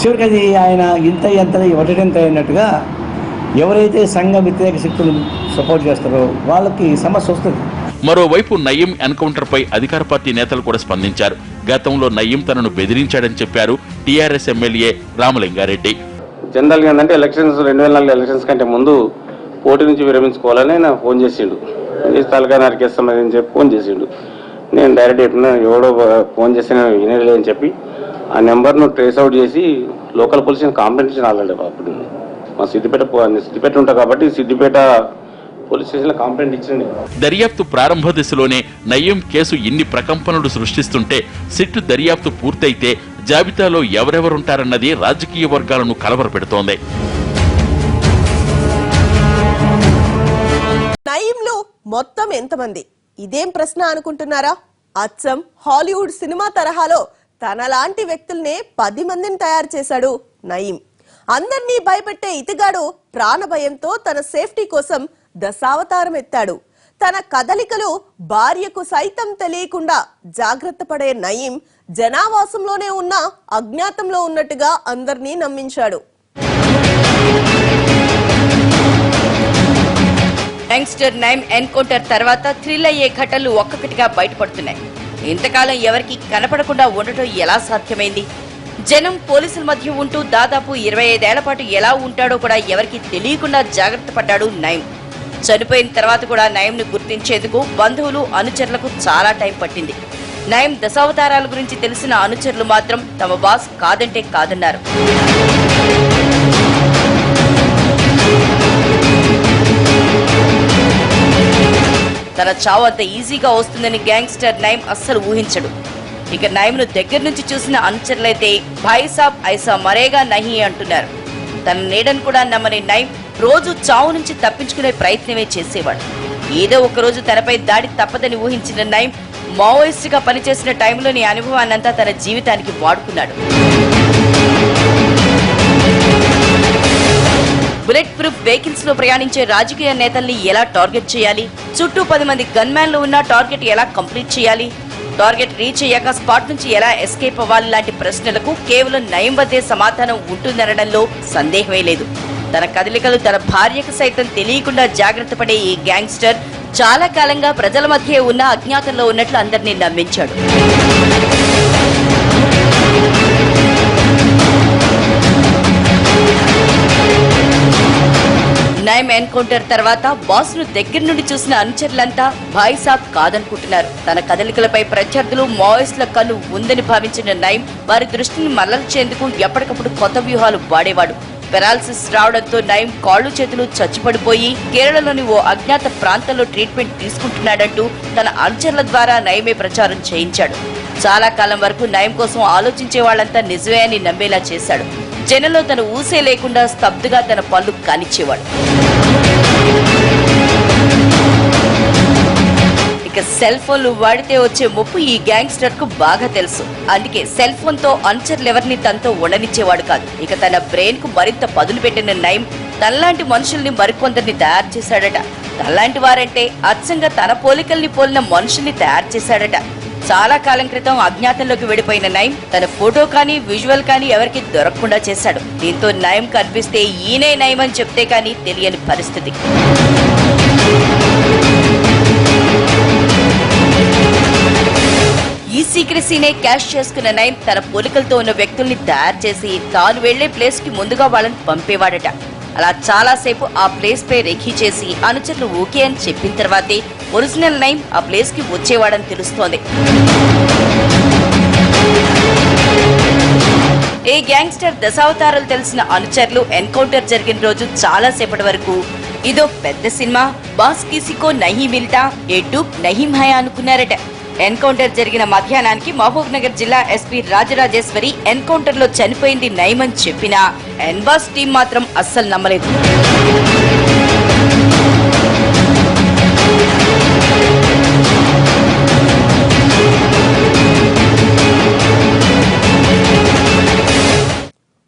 చివరికి అది ఆయన ఇంత ఒకటంత అయినట్టుగా ఎవరైతే సంఘ వ్యతిరేక శక్తులు సపోర్ట్ చేస్తారో వాళ్ళకి సమస్య వస్తుంది.
మరోవైపు నయీం ఎన్కౌంటర్ పై అధికార పార్టీ నేతలు కూడా స్పందించారు. గతంలో నయీం తనను బెదిరించాడని చెప్పారు టీఆర్ఎస్ ఎమ్మెల్యే రామలింగారెడ్డి.
జనరల్గా ఏంటంటే ఎలక్షన్స్ 2004 ఎలక్షన్స్ కంటే ముందు పోటీ నుంచి విరమించుకోవాలని నాకు ఫోన్ చేసిండు. తలగా నరికేస్తామని చెప్పి ఫోన్ చేసిండు. నేను డైరెక్ట్ చెప్పిన ఎవడో ఫోన్ చేసిన వినలే అని చెప్పి ఆ నెంబర్ను ట్రేస్ అవుట్ చేసి లోకల్ పోలీసుని కంప్లైంట్ ఇచ్చిన ఆల్రెడీ. అప్పుడు మా సిద్దిపేట ఉంటా కాబట్టి సిద్దిపేట పోలీస్ స్టేషన్లో కంప్లైంట్ ఇచ్చింది.
దర్యాప్తు ప్రారంభ దశలోనే నయీం కేసు ఇన్ని ప్రకంపనలు సృష్టిస్తుంటే సిట్టు దర్యాప్తు పూర్తయితే జాబితాలో ఎవరెవరుంటారన్నది రాజకీయ వర్గాలను కలవరపెడుతోంది.
నయీంలు మొత్తం ఎంతమంది? ఇదేం ప్రశ్న అనుకుంటున్నారా? అచ్చం హాలీవుడ్ సినిమా తరహాలో తనలాంటి వ్యక్తుల్నే 10 మందిని తయారు చేశాడు నయీం. అందర్నీ భయపెట్టే ఇతగాడు ప్రాణభయంతో తన సేఫ్టీ కోసం దశావతారం ఎత్తాడు. తన కదలికలు భార్యకు సైతం తెలియకుండా జాగ్రత్త పడే నయీం జనావాసంలోనే ఉన్న అజ్ఞాతంలో ఉన్నట్టుగా అందర్నీ నమ్మించాడు.
యంగ్స్టర్ నయీం ఎన్కౌంటర్ తర్వాత థ్రిల్ అయ్యే ఘటనలు ఒక్కొక్కటిగా బయటపడుతున్నాయి. ఇంతకాలం ఎవరికి కనపడకుండా ఉండటం ఎలా సాధ్యమైంది? జనం పోలీసుల మధ్య ఉంటూ దాదాపు 25 ఏళ్ల పాటు ఎలా ఉంటాడో కూడా ఎవరికి తెలియకుండా జాగ్రత్త పడ్డాడు నయీం. చనిపోయిన తర్వాత కూడా నయీంను గుర్తించేందుకు బంధువులు అనుచరులకు చాలా టైం పట్టింది. నయీం దశావతారాల గురించి తెలిసిన అనుచరులు మాత్రం తమ బాస్ కాదంటే కాదన్నారు. తన చావు అంత ఈజీగా వస్తుందని గ్యాంగ్స్టర్ నయీం అస్సలు ఊహించడు. ఇక నయీంను దగ్గర నుంచి చూసిన అనుచరులైతే భాయ్ సాబ్ ఐసా మరేగా నహి అంటున్నారు. తన నీడను కూడా నమ్మని నయీం రోజు చావు నుంచి తప్పించుకునే ప్రయత్నమే చేసేవాడు. ఏదో ఒక రోజు తనపై దాడి తప్పదని ఊహించిన నయీం మావోయిస్టుగా పనిచేసిన టైంలోని అనుభవాన్నంతా తన జీవితానికి వాడుకున్నాడు. బుల్లెట్ ప్రూఫ్ వెహికల్స్ లో ప్రయాణించే రాజకీయ నేతల్ని ఎలా టార్గెట్ చేయాలి, చుట్టూ 10 మంది గన్మ్యాన్లు ఉన్న టార్గెట్ ఎలా కంప్లీట్ చేయాలి, టార్గెట్ రీచ్ అయ్యాక స్పాట్ నుంచి ఎలా ఎస్కేప్ అవ్వాలి లాంటి ప్రశ్నలకు కేవలం నయీం వద్దే సమాధానం ఉంటుందనడంలో సందేహమే లేదు. తన కదలికలు తన భార్యకు సైతం తెలియకుండా జాగ్రత్త పడే ఈ గ్యాంగ్స్టర్ చాలా కాలంగా ప్రజల మధ్య ఉన్న అజ్ఞాతంలో ఉన్నట్లు అందరినీ నమ్మించాడు. నయీం ఎన్కౌంటర్ తర్వాత బాస్ ను దగ్గర నుండి చూసిన అనుచరులంతా భాయ్ సాబ్ కాదనుకుంటున్నారు. తన కదలికలపై ప్రత్యర్థులు మావోయిస్టుల కన్ను ఉందని భావించిన నయీం వారి దృష్టిని మళ్లించేందుకు ఎప్పటికప్పుడు కొత్త వ్యూహాలు వాడేవాడు. పెరాలసిస్ రావడంతో నయీం కాళ్లు చేతులు చచ్చిపడిపోయి కేరళలోని ఓ అజ్ఞాత ప్రాంతంలో ట్రీట్మెంట్ తీసుకుంటున్నాడంటూ తన అనుచరుల ద్వారా నయీమే ప్రచారం చేయించాడు. చాలా కాలం వరకు నయీం కోసం ఆలోచించే వాళ్లంతా నిజమే అని నమ్మేలా చేశాడు. జనంలో తన ఊసే లేకుండా స్తబ్దుగా తన పనులు కానిచ్చేవాడు. ఇక సెల్ ఫోన్లు వాడితే వచ్చే ముప్పు ఈ గ్యాంగ్స్టర్ కు బాగా తెలుసు. అందుకే సెల్ ఫోన్ తో అనుచరులెవరిని తనతో ఉండనిచ్చేవాడు కాదు. ఇక తన బ్రెయిన్ కు మరింత పదులు పెట్టిన నయీం తనలాంటి మనుషుల్ని మరికొందరిని తయారు చేశాడట. తనలాంటి వారంటే అచ్చంగా తన పోలికల్ని పోలిన మనుషుల్ని తయారు చేశాడట. చాలా కాలం క్రితం అజ్ఞాతంలోకి వెడిపోయిన నయీం తన ఫోటో కానీ విజువల్ కానీ ఎవరికి దొరకకుండా చేశాడు. దీంతో నయీం కనిపిస్తే ఈయనే నయీం అని చెప్తే కానీ తెలియని పరిస్థితి. ఈ సీక్రెసీనే క్యాష్ చేసుకున్న నయీం తన పోలికలతో ఉన్న వ్యక్తుల్ని తయారు చేసి తాను వెళ్లే ప్లేస్ కి ముందుగా వాళ్ళని పంపేవాడట. అలా చాలాసేపు ఆ ప్లేస్ పై రెఖీ చేసి అనుచరులు ఓకే అని చెప్పిన తర్వాతే ఒరిజినల్ నయీం ఆ ప్లేస్ కి వచ్చేవాడని తెలుస్తోంది. ఈ గ్యాంగ్స్టర్ దశావతారాలు తెలిసిన అనుచరులు ఎన్కౌంటర్ జరిగిన రోజు చాలా సేపటి వరకు ఇదో పెద్ద సినిమా, బాస్ కిసికో నహీ మిల్తా, ఏ డూప్ నహీ హై అనుకున్నారట. ఎన్కౌంటర్ జరిగిన మధ్యాహ్నానికి మహబూబ్ నగర్ జిల్లా ఎస్పీ రాజరాజేశ్వరి ఎన్కౌంటర్ లో చనిపోయింది నయీం అని చెప్పినా ఎన్బాస్ టీం మాత్రం అస్సలు నమ్మలేదు.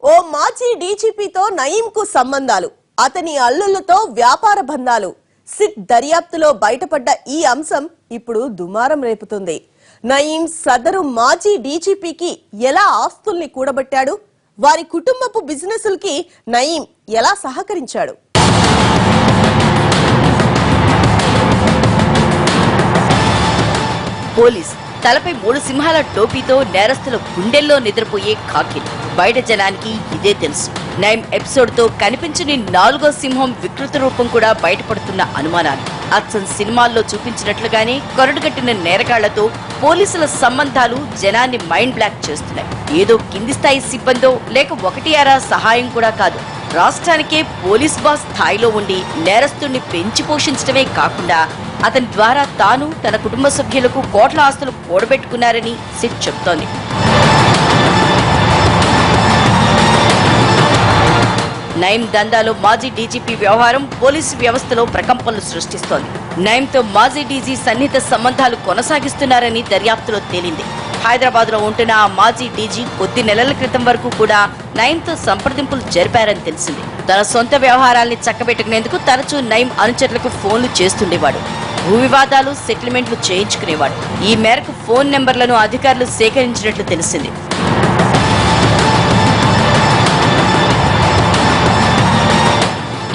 ఓ మాజీ డీజీపీతో నయీంకు సంబంధాలు, అతని అల్లుళ్లతో వ్యాపార బంధాలు. సిట్ దర్యాప్తులో బయటపడ్డ ఈ అంశం ఇప్పుడు దుమారం రేపుతుంది. నయీం సదరు మాజీ డీజీపీకి ఎలా ఆస్తుల్ని కూడబట్టాడు, వారి కుటుంబపు బిజినెస్లకి నయీం ఎలా సహకరించాడు?
పోలీస్ తలపై 3 సింహాల టోపీతో నేరస్తుల గుండెల్లో నిద్రపోయే ఖాకిన్. బయట జనానికి ఇదే తెలుసు. నయీం ఎపిసోడ్ తో కనిపించని 4వ సింహం వికృత రూపం కూడా బయటపడుతున్న అనుమానాలు. అచ్చం సినిమాల్లో చూపించినట్లుగానే కొరడుగట్టిన నేరగాళ్లతో పోలీసుల సంబంధాలు జనాన్ని మైండ్ బ్లాక్ చేస్తున్నాయి. ఏదో కింది స్థాయి సిబ్బందో లేక 1 సహాయం కూడా కాదు. రాష్ట్రానికే పోలీస్ బాస్ స్థాయిలో ఉండి నేరస్తుడిని పెంచి పోషించడమే కాకుండా అతని ద్వారా తాను తన కుటుంబ సభ్యులకు కోట్ల ఆస్తులు కూడబెట్టుకున్నారని సిట్ చెప్తోంది. నయీం దందాలో మాజీ డీజీపీ వ్యవహారం పోలీసు వ్యవస్థలో ప్రకంపనలు సృష్టిస్తోంది. నయీంతో మాజీ డీజీ సన్నిహిత సంబంధాలు కొనసాగిస్తున్నారని దర్యాప్తులో తేలింది. హైదరాబాద్ లో ఉంటున్న ఆ మాజీ డీజీ కొద్ది నెలల క్రితం వరకు కూడా నయీంతో సంప్రదింపులు జరిపారని తెలిసింది. తన సొంత వ్యవహారాల్ని చక్కబెట్టుకునేందుకు తరచూ నయీం అనుచరులకు ఫోన్లు చేస్తుండేవాడు. భూ వివాదాలు, సెటిల్మెంట్లు చేయించుకునేవాడు. ఈ మేరకు ఫోన్ నెంబర్లను అధికారులు సేకరించినట్లు తెలిసింది.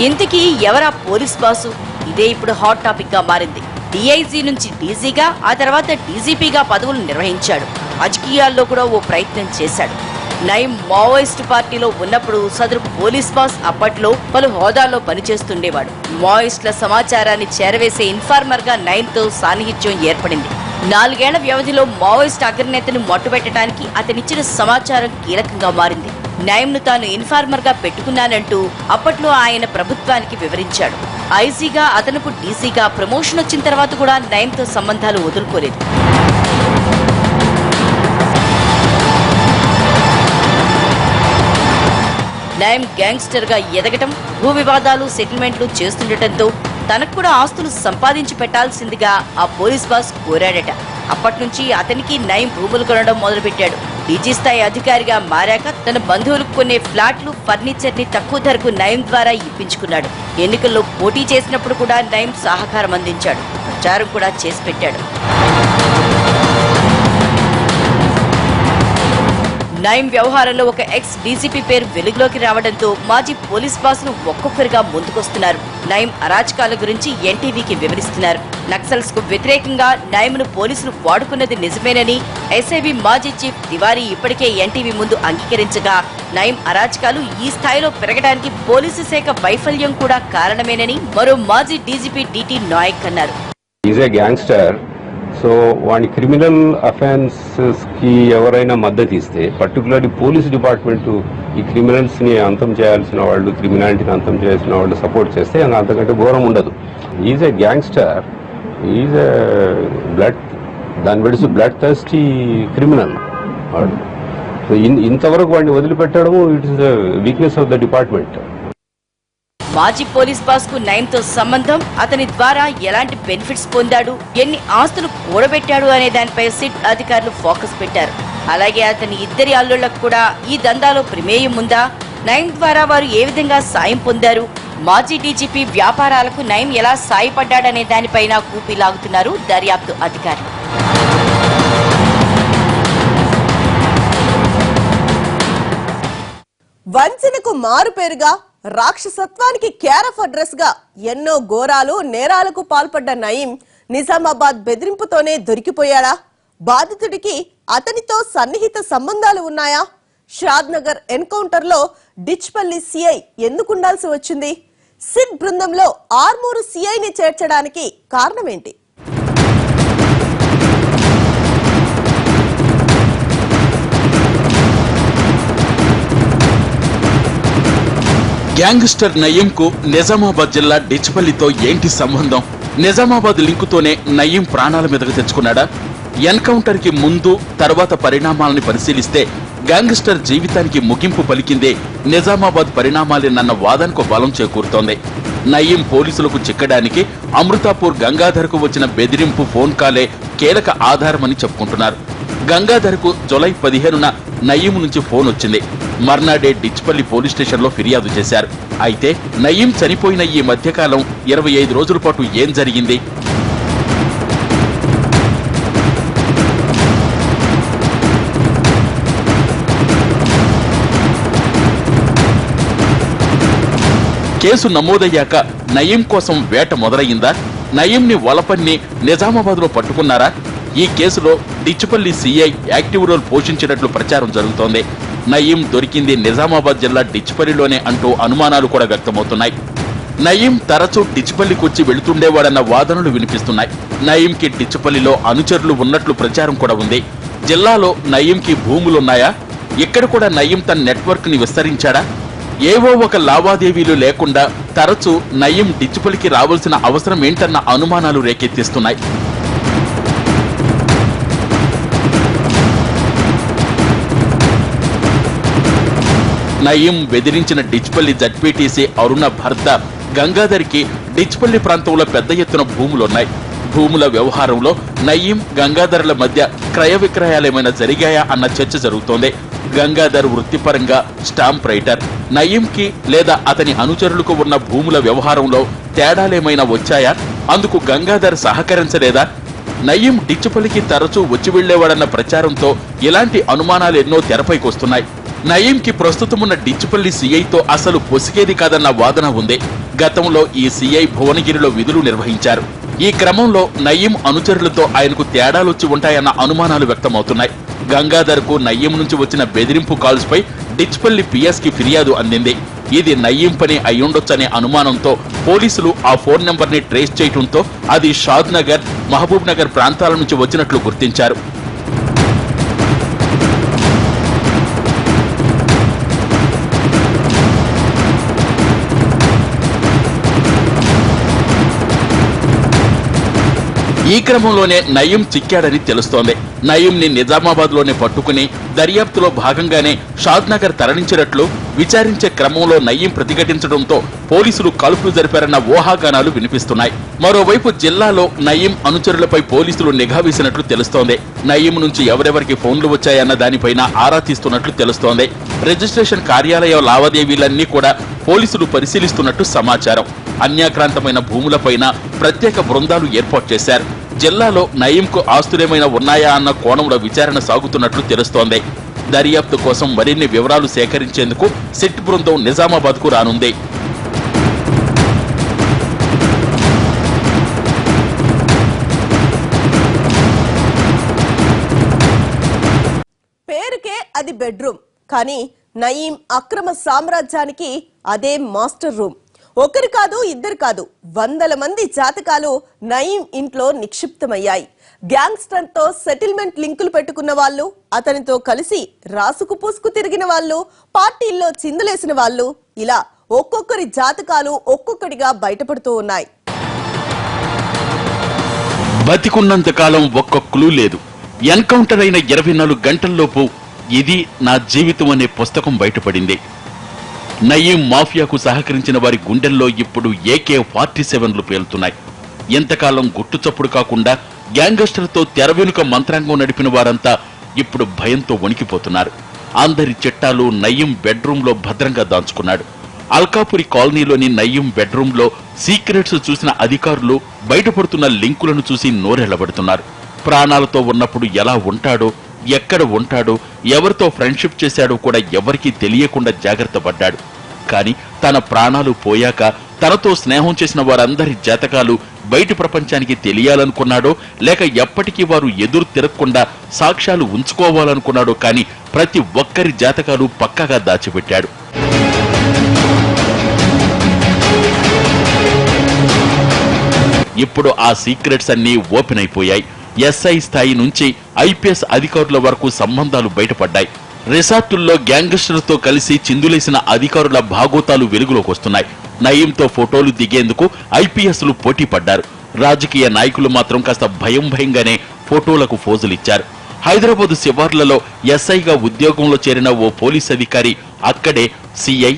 ఇంతకీ ఎవరా పోలీస్ బాసు? ఇదే ఇప్పుడు హాట్ టాపిక్ గా మారింది. డీఐజీ నుంచి డీజీగా, ఆ తర్వాత డీజీపీగా పదవులు నిర్వహించాడు. రాజకీయాల్లో కూడా ఓ ప్రయత్నం చేశాడు. నయీం మావోయిస్ట్ పార్టీలో ఉన్నప్పుడు సదరు పోలీస్ బాస్ అప్పట్లో పలు హోదాల్లో పనిచేస్తుండేవాడు. మావోయిస్టుల సమాచారాన్ని చేరవేసే ఇన్ఫార్మర్ గా నయీంతో సాన్నిహిత్యం ఏర్పడింది. 4 ఏళ్ల వ్యవధిలో మావోయిస్ట్ అగ్రనేతను మట్టుబెట్టడానికి అతనిచ్చిన సమాచారం కీలకంగా మారింది. నయీంను తాను ఇన్ఫార్మర్ గా పెట్టుకున్నానంటూ అప్పట్లో ఆయన ప్రభుత్వానికి వివరించాడు. ఐజీగా అతనుకు డీసీగా ప్రమోషన్ వచ్చిన తర్వాత కూడా నయీంతో సంబంధాలు వదులుకోలేదు. నయీం గ్యాంగ్స్టర్ గా ఎదగటం, భూ వివాదాలు, సెటిల్మెంట్లు చేస్తుండటంతో తనకు కూడా ఆస్తులు సంపాదించి పెట్టాల్సిందిగా ఆ పోలీస్ బాస్ కోరాడట. అప్పట్నుంచి అతనికి నయీం భూములు కొనడం మొదలుపెట్టాడు. డీజీ స్థాయి అధికారిగా మారాక తన బంధువులకు కొనే ఫ్లాట్లు, ఫర్నిచర్ ని తక్కువ ధరకు నయీం ద్వారా ఇప్పించుకున్నాడు. ఎన్నికల్లో పోటీ చేసినప్పుడు కూడా నయీం సహకారం అందించాడు. ప్రచారం కూడా చేసి పెట్టాడు. నయీం వ్యవహారంలో ఒక ఎక్స్ డీజీపీ పేరు వెలుగులోకి రావడంతో మాజీ పోలీస్ బాసులు ఒక్కొక్కరిగా ముందుకొస్తున్నారు. నయీం అరాచకాల గురించి ఎన్టీవీకి వివరిస్తున్నారు. నక్సల్స్ కు వ్యతిరేకంగా నయీంను పోలీసులు వాడుకున్నది నిజమేనని ఎస్ఐబి మాజీ చీఫ్ తివారీ ఇప్పటికే ఎన్టీవీ ముందు అంగీకరించగా, నయీం అరాచకాలు ఈ స్థాయిలో పెరగడానికి పోలీసు శాఖ వైఫల్యం కూడా కారణమేనని మరో మాజీ డీజీపీ డిటి నాయక్ అన్నారు.
సో వాడి క్రిమినల్ అఫెన్సెస్ కి ఎవరైనా మద్దతు ఇస్తే, పర్టికులర్లీ పోలీస్ డిపార్ట్మెంట్ ఈ క్రిమినల్స్ ని అంతం చేయాల్సిన వాళ్ళు, క్రిమినాలిటీని అంతం చేయాల్సిన వాళ్ళు సపోర్ట్ చేస్తే అంతకంటే ఘోరం ఉండదు. Is a gangster, is a దాని విడిచి బ్లడ్ థర్స్టీ క్రిమినల్ వాడు. సో ఇంతవరకు వాడిని వదిలిపెట్టడము it is the weakness of the department.
మాజీ పోలీస్ బాస్ కు నయీంతో సంబంధం, అతని ద్వారా ఎలాంటి బెనిఫిట్స్ పొందాడు, ఎన్ని ఆస్తులు కూడబెట్టాడు అనే దానిపై సిట్ అధికారులు ఫోకస్ పెట్టారు. అలాగే అతని ఇద్దరి అల్లుళ్లకు కూడా ఈ దందాలో ప్రమేయం ఉందా, నయీం ద్వారా వారు ఏ విధంగా సాయం పొందారు, మాజీ డీజీపీ వ్యాపారాలకు నయీం ఎలా సాయపడ్డాడనే దానిపైన కూపి లాగుతున్నారు దర్యాప్తు అధికారులు.
వంచనకు మారుపేరుగా, రాక్షసత్వానికి కేరఫ్ అడ్రస్ గా ఎన్నో ఘోరాలు, నేరాలకు పాల్పడ్డ నయీం నిజామాబాద్ బెదిరింపుతోనే దొరికిపోయాడా? బాధితుడికి అతనితో సన్నిహిత సంబంధాలు ఉన్నాయా? షాద్ నగర్ ఎన్కౌంటర్ లో డిచ్పల్లి సిఐ ఎందుకుండాల్సి వచ్చింది? సిట్ బృందంలో ఆర్మూరు సిఐని చేర్చడానికి కారణమేంటి?
గ్యాంగ్స్టర్ నయీంకు నిజామాబాద్ జిల్లా డిచ్పల్లితో ఏంటి సంబంధం? నిజామాబాద్ లింకుతోనే నయీం ప్రాణాల మీదకు తెచ్చుకున్నాడా? ఎన్కౌంటర్ కి ముందు తర్వాత పరిణామాలను పరిశీలిస్తే గ్యాంగ్స్టర్ జీవితానికి ముగింపు పలికిందే నిజామాబాద్ పరిణామాలేనన్న వాదనకు బలం చేకూరుతోంది. నయీం పోలీసులకు చిక్కడానికి అమృతాపూర్ గంగాధర్కు వచ్చిన బెదిరింపు ఫోన్ కాలే కీలక ఆధారమని చెప్పుకుంటున్నారు. గంగాధర్కు జులై 15న నయీం నుంచి ఫోన్ వచ్చింది. మర్నాడే డిచ్పల్లి పోలీస్ స్టేషన్లో ఫిర్యాదు చేశారు. అయితే నయీం చనిపోయిన ఈ మధ్యకాలం 25 రోజుల పాటు ఏం జరిగింది? కేసు నమోదయ్యాక నయీం కోసం వేట మొదలయ్యిందా? నయీంని వలపన్ని నిజామాబాద్లో పట్టుకున్నారా? ఈ కేసులో డిచ్పల్లి సీఐ యాక్టివ్ రోల్ పోషించినట్లు ప్రచారం జరుగుతోంది. నయీం దొరికింది నిజామాబాద్ జిల్లా డిచ్పల్లిలోనే అంటూ అనుమానాలు కూడా వ్యక్తమవుతున్నాయి. నయీం తరచూ డిచ్పల్లికొచ్చి వెళుతుండేవాడన్న వాదనలు వినిపిస్తున్నాయి. నయీంకి డిచ్పల్లిలో అనుచరులు ఉన్నట్లు ప్రచారం కూడా ఉంది. జిల్లాలో నయీంకి భూములున్నాయా? ఇక్కడ కూడా నయీం తన నెట్వర్క్ ని విస్తరించాడా? ఏవో ఒక లావాదేవీలు లేకుండా తరచూ నయీం డిచ్పల్లికి రావాల్సిన అవసరం ఏంటన్న అనుమానాలు రేకెత్తిస్తున్నాయి. నయీం బెదిరించిన డిచ్పల్లి జడ్పీటీసీ అరుణ భర్త గంగాధర్కి డిచ్పల్లి ప్రాంతంలో పెద్ద ఎత్తున భూములున్నాయి. భూముల వ్యవహారంలో నయీం గంగాధర్ల మధ్య క్రయ విక్రయాలేమైనా జరిగాయా అన్న చర్చ జరుగుతోంది. గంగాధర్ వృత్తిపరంగా స్టాంప్ రైటర్. నయీంకి లేదా అతని అనుచరులకు ఉన్న భూముల వ్యవహారంలో తేడాలేమైనా వచ్చాయా? అందుకు గంగాధర్ సహకరించలేదా? నయీం డిచ్పల్లికి తరచూ వచ్చి వెళ్లేవాడన్న ప్రచారంతో ఇలాంటి అనుమానాలు ఎన్నో తెరపైకొస్తున్నాయి. నయీంకి ప్రస్తుతమున్న డిచ్పల్లి సీఐతో అసలు పొసిగేది కాదన్న వాదన ఉంది. గతంలో ఈ సీఐ భువనగిరిలో విధులు నిర్వహించారు. ఈ క్రమంలో నయీం అనుచరులతో ఆయనకు తేడాలొచ్చి ఉంటాయన్న అనుమానాలు వ్యక్తమవుతున్నాయి. గంగాధర్ కు నయీం నుంచి వచ్చిన బెదిరింపు కాల్స్ పై డిచ్పల్లి పిఎస్ కి ఫిర్యాదు అందింది. ఇది నయీం పని అయ్యుండొచ్చనే అనుమానంతో పోలీసులు ఆ ఫోన్ నెంబర్ ని ట్రేస్ చేయడంతో అది షాద్ నగర్, మహబూబ్ నగర్ ప్రాంతాల నుంచి వచ్చినట్లు గుర్తించారు. ఈ క్రమంలోనే నయీం చిక్కాడని తెలుస్తోంది. నయీంని నిజామాబాద్ లోనే పట్టుకుని దర్యాప్తులో భాగంగానే షాద్ నగర్ తరలించినట్లు విచారించే క్రమంలో నయీం ప్రతిఘటించడంతో పోలీసులు కాల్పులు జరిపారన్న ఊహాగానాలు వినిపిస్తున్నాయి. మరోవైపు జిల్లాలో నయీం అనుచరులపై పోలీసులు నిఘా వేసినట్లు తెలుస్తోంది. నయీం నుంచి ఎవరెవరికి ఫోన్లు వచ్చాయన్న దానిపైన ఆరా తీస్తున్నట్లు తెలుస్తోంది. రిజిస్ట్రేషన్ కార్యాలయ లావాదేవీలన్నీ కూడా పోలీసులు పరిశీలిస్తున్నట్టు సమాచారం. అన్యాక్రాంతమైన భూములపైన ప్రత్యేక బృందాలు ఏర్పాటు చేశారు. జిల్లాలో నయీంకు ఆస్తులేమైనా ఉన్నాయా అన్న కోణంలో విచారణ సాగుతున్నట్లు తెలుస్తోంది. దర్యాప్తు కోసం మరిన్ని వివరాలు సేకరించేందుకు సిట్ బృందం నిజామాబాద్ కు రానుంది.
పేరుకే అది బెడ్రూమ్, కానీ నయీం అక్రమ సామ్రాజ్యానికి అదే మాస్టర్ రూమ్. ఒకరు కాదు, ఇద్దరు కాదు, వందల మంది జాతకాలు నయీం ఇంట్లో నిక్షిప్తమయ్యాయి. గ్యాంగ్స్టర్ తో సెటిల్మెంట్ లింకులు పెట్టుకున్న వాళ్ళు, అతనితో కలిసి రాసుకు పూసుకు తిరిగిన వాళ్ళు, పార్టీల్లో చిందులేసిన వాళ్ళు, ఇలా ఒక్కొక్కరి జాతకాలు ఒక్కొక్కటిగా బయటపడుతూ ఉన్నాయి.
బతికున్నంత కాలం ఒక్క క్లూ లేదు. ఎన్కౌంటర్ అయిన 24 గంటల్లోపు ఇది నా జీవితం అనే పుస్తకం బయటపడింది. నయీం మాఫియాకు సహకరించిన వారి గుండెల్లో ఇప్పుడు AK-47లు పేలుతున్నాయి. ఎంతకాలం గుట్టుచప్పుడు కాకుండా గ్యాంగ్స్టర్తో తెర వెనుక మంత్రాంగం నడిపిన వారంతా ఇప్పుడు భయంతో వణికిపోతున్నారు. అందరి చిట్టాలు నయీం బెడ్రూమ్లో భద్రంగా దాచుకున్నాడు. అల్కాపురి కాలనీలోని నయీం బెడ్రూమ్లో సీక్రెట్స్ చూసిన అధికారులు బయటపడుతున్న లింకులను చూసి నోరెళ్లబడుతున్నారు. ప్రాణాలతో ఉన్నప్పుడు ఎలా ఉంటాడో, ఎక్కడ ఉంటాడో, ఎవరితో ఫ్రెండ్షిప్ చేశాడో కూడా ఎవరికీ తెలియకుండా జాగ్రత్త పడ్డాడు. కానీ తన ప్రాణాలు పోయాక తనతో స్నేహం చేసిన వారందరి జాతకాలు బయటి ప్రపంచానికి తెలియాలనుకున్నాడో, లేక ఎప్పటికీ వారు ఎదురు తిరగకుండా సాక్ష్యాలు ఉంచుకోవాలనుకున్నాడో, కానీ ప్రతి ఒక్కరి జాతకాలు పక్కాగా దాచిపెట్టాడు. ఇప్పుడు ఆ సీక్రెట్స్ అన్నీ ఓపెన్ అయిపోయాయి. SI స్థాయి నుంచి IPS అధికారుల వరకు సంబంధాలు బయటపడ్డాయి. రిసార్టుల్లో గ్యాంగ్స్టర్తో కలిసి చిందులేసిన అధికారుల భాగోతాలు వెలుగులోకి వస్తున్నాయి. నయీంతో ఫోటోలు దిగేందుకు ఐపీఎస్లు పోటీ పడ్డారు. రాజకీయ నాయకులు మాత్రం కాస్త భయంగానే ఫోటోలకు ఫోజులిచ్చారు. హైదరాబాద్ శివార్లలో ఎస్ఐగా ఉద్యోగంలో చేరిన ఓ పోలీస్ అధికారి అక్కడే సిఐ,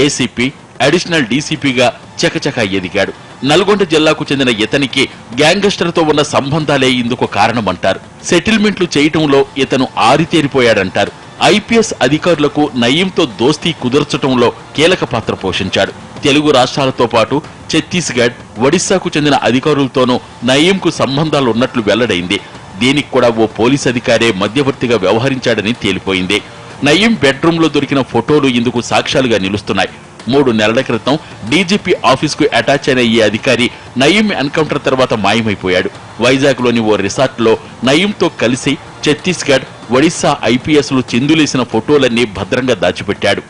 ఏసీపీ, అడిషనల్ డీసీపీగా చకచకా ఎదిగాడు. నల్గొండ జిల్లాకు చెందిన ఇతనికి గ్యాంగ్స్టర్తో ఉన్న సంబంధాలే ఇందుకు కారణమంటారు. సెటిల్మెంట్లు చేయటంలో ఇతను ఆరితేరిపోయాడంటారు. ఐపీఎస్ అధికారులకు నయీంతో దోస్తీ కుదర్చటంలో కీలక పాత్ర పోషించాడు. తెలుగు రాష్ట్రాలతో పాటు ఛత్తీస్గఢ్, ఒడిశాకు చెందిన అధికారులతోనూ నయీంకు సంబంధాలున్నట్లు వెల్లడైంది. దీనికి కూడా ఓ పోలీస్ అధికారే మధ్యవర్తిగా వ్యవహరించాడని తేలిపోయింది. నయీం బెడ్రూమ్లో దొరికిన ఫోటోలు ఇందుకు సాక్ష్యాలుగా నిలుస్తున్నాయి. 3 నెలల క్రితం డీజీపీ ఆఫీస్కు అటాచ్ అయిన ఈ అధికారి నయీం ఎన్కౌంటర్ తర్వాత మాయమైపోయాడు. వైజాగ్లోని ఓ రిసార్ట్లో నయీంతో కలిసి ఛత్తీస్గఢ్, ఒడిశా ఐపీఎస్లు చిందులేసిన ఫోటోలన్నీ భద్రంగా దాచిపెట్టాడు.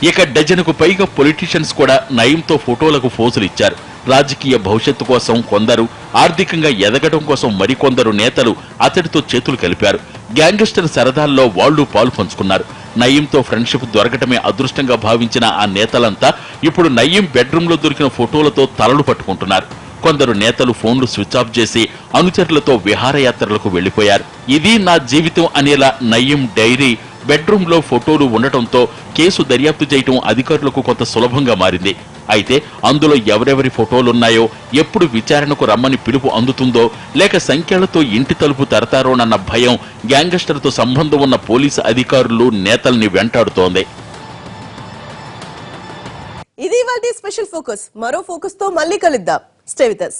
ఇక డజనుకు పైగా పొలిటీషియన్స్ కూడా నయీంతో ఫోటోలకు ఫోజులు ఇచ్చారు. రాజకీయ భవిష్యత్తు కోసం కొందరు, ఆర్థికంగా ఎదగడం కోసం మరికొందరు నేతలు అతడితో చేతులు కలిపారు. గ్యాంగ్స్టర్ సరదాల్లో వాళ్లు పాలు పంచుకున్నారు. నయీంతో ఫ్రెండ్షిప్ దొరకటమే అదృష్టంగా భావించిన ఆ నేతలంతా ఇప్పుడు నయీం బెడ్రూమ్లో దొరికిన ఫోటోలతో తలలు పట్టుకుంటున్నారు. కొందరు నేతలు ఫోన్లు స్విచ్ ఆఫ్ చేసి అనుచరులతో విహారయాత్రలకు వెళ్లిపోయారు. ఇది నా జీవితం అనేలా నయీం డైరీ బెడ్రూమ్లో ఫోటోలు ఉండటంతో కేసు దర్యాప్తు చేయటం అధికారులకు కొంత సులభంగా మారింది. అయితే అందులో ఎవరెవరి ఫోటోలున్నాయో, ఎప్పుడు విచారణకు రమ్మని పిలుపు అందుతుందో, లేక సంఖ్యలతో ఇంటి తలుపు తరతారోనన్న భయం గ్యాంగ్స్టర్తో సంబంధం ఉన్న పోలీసు అధికారులు, నేతల్ని వెంటాడుతోంది.
ఇది ఇవాల్టి స్పెషల్ ఫోకస్. మరో ఫోకస్ తో మళ్ళీ కలుద్దాం. Stay with us.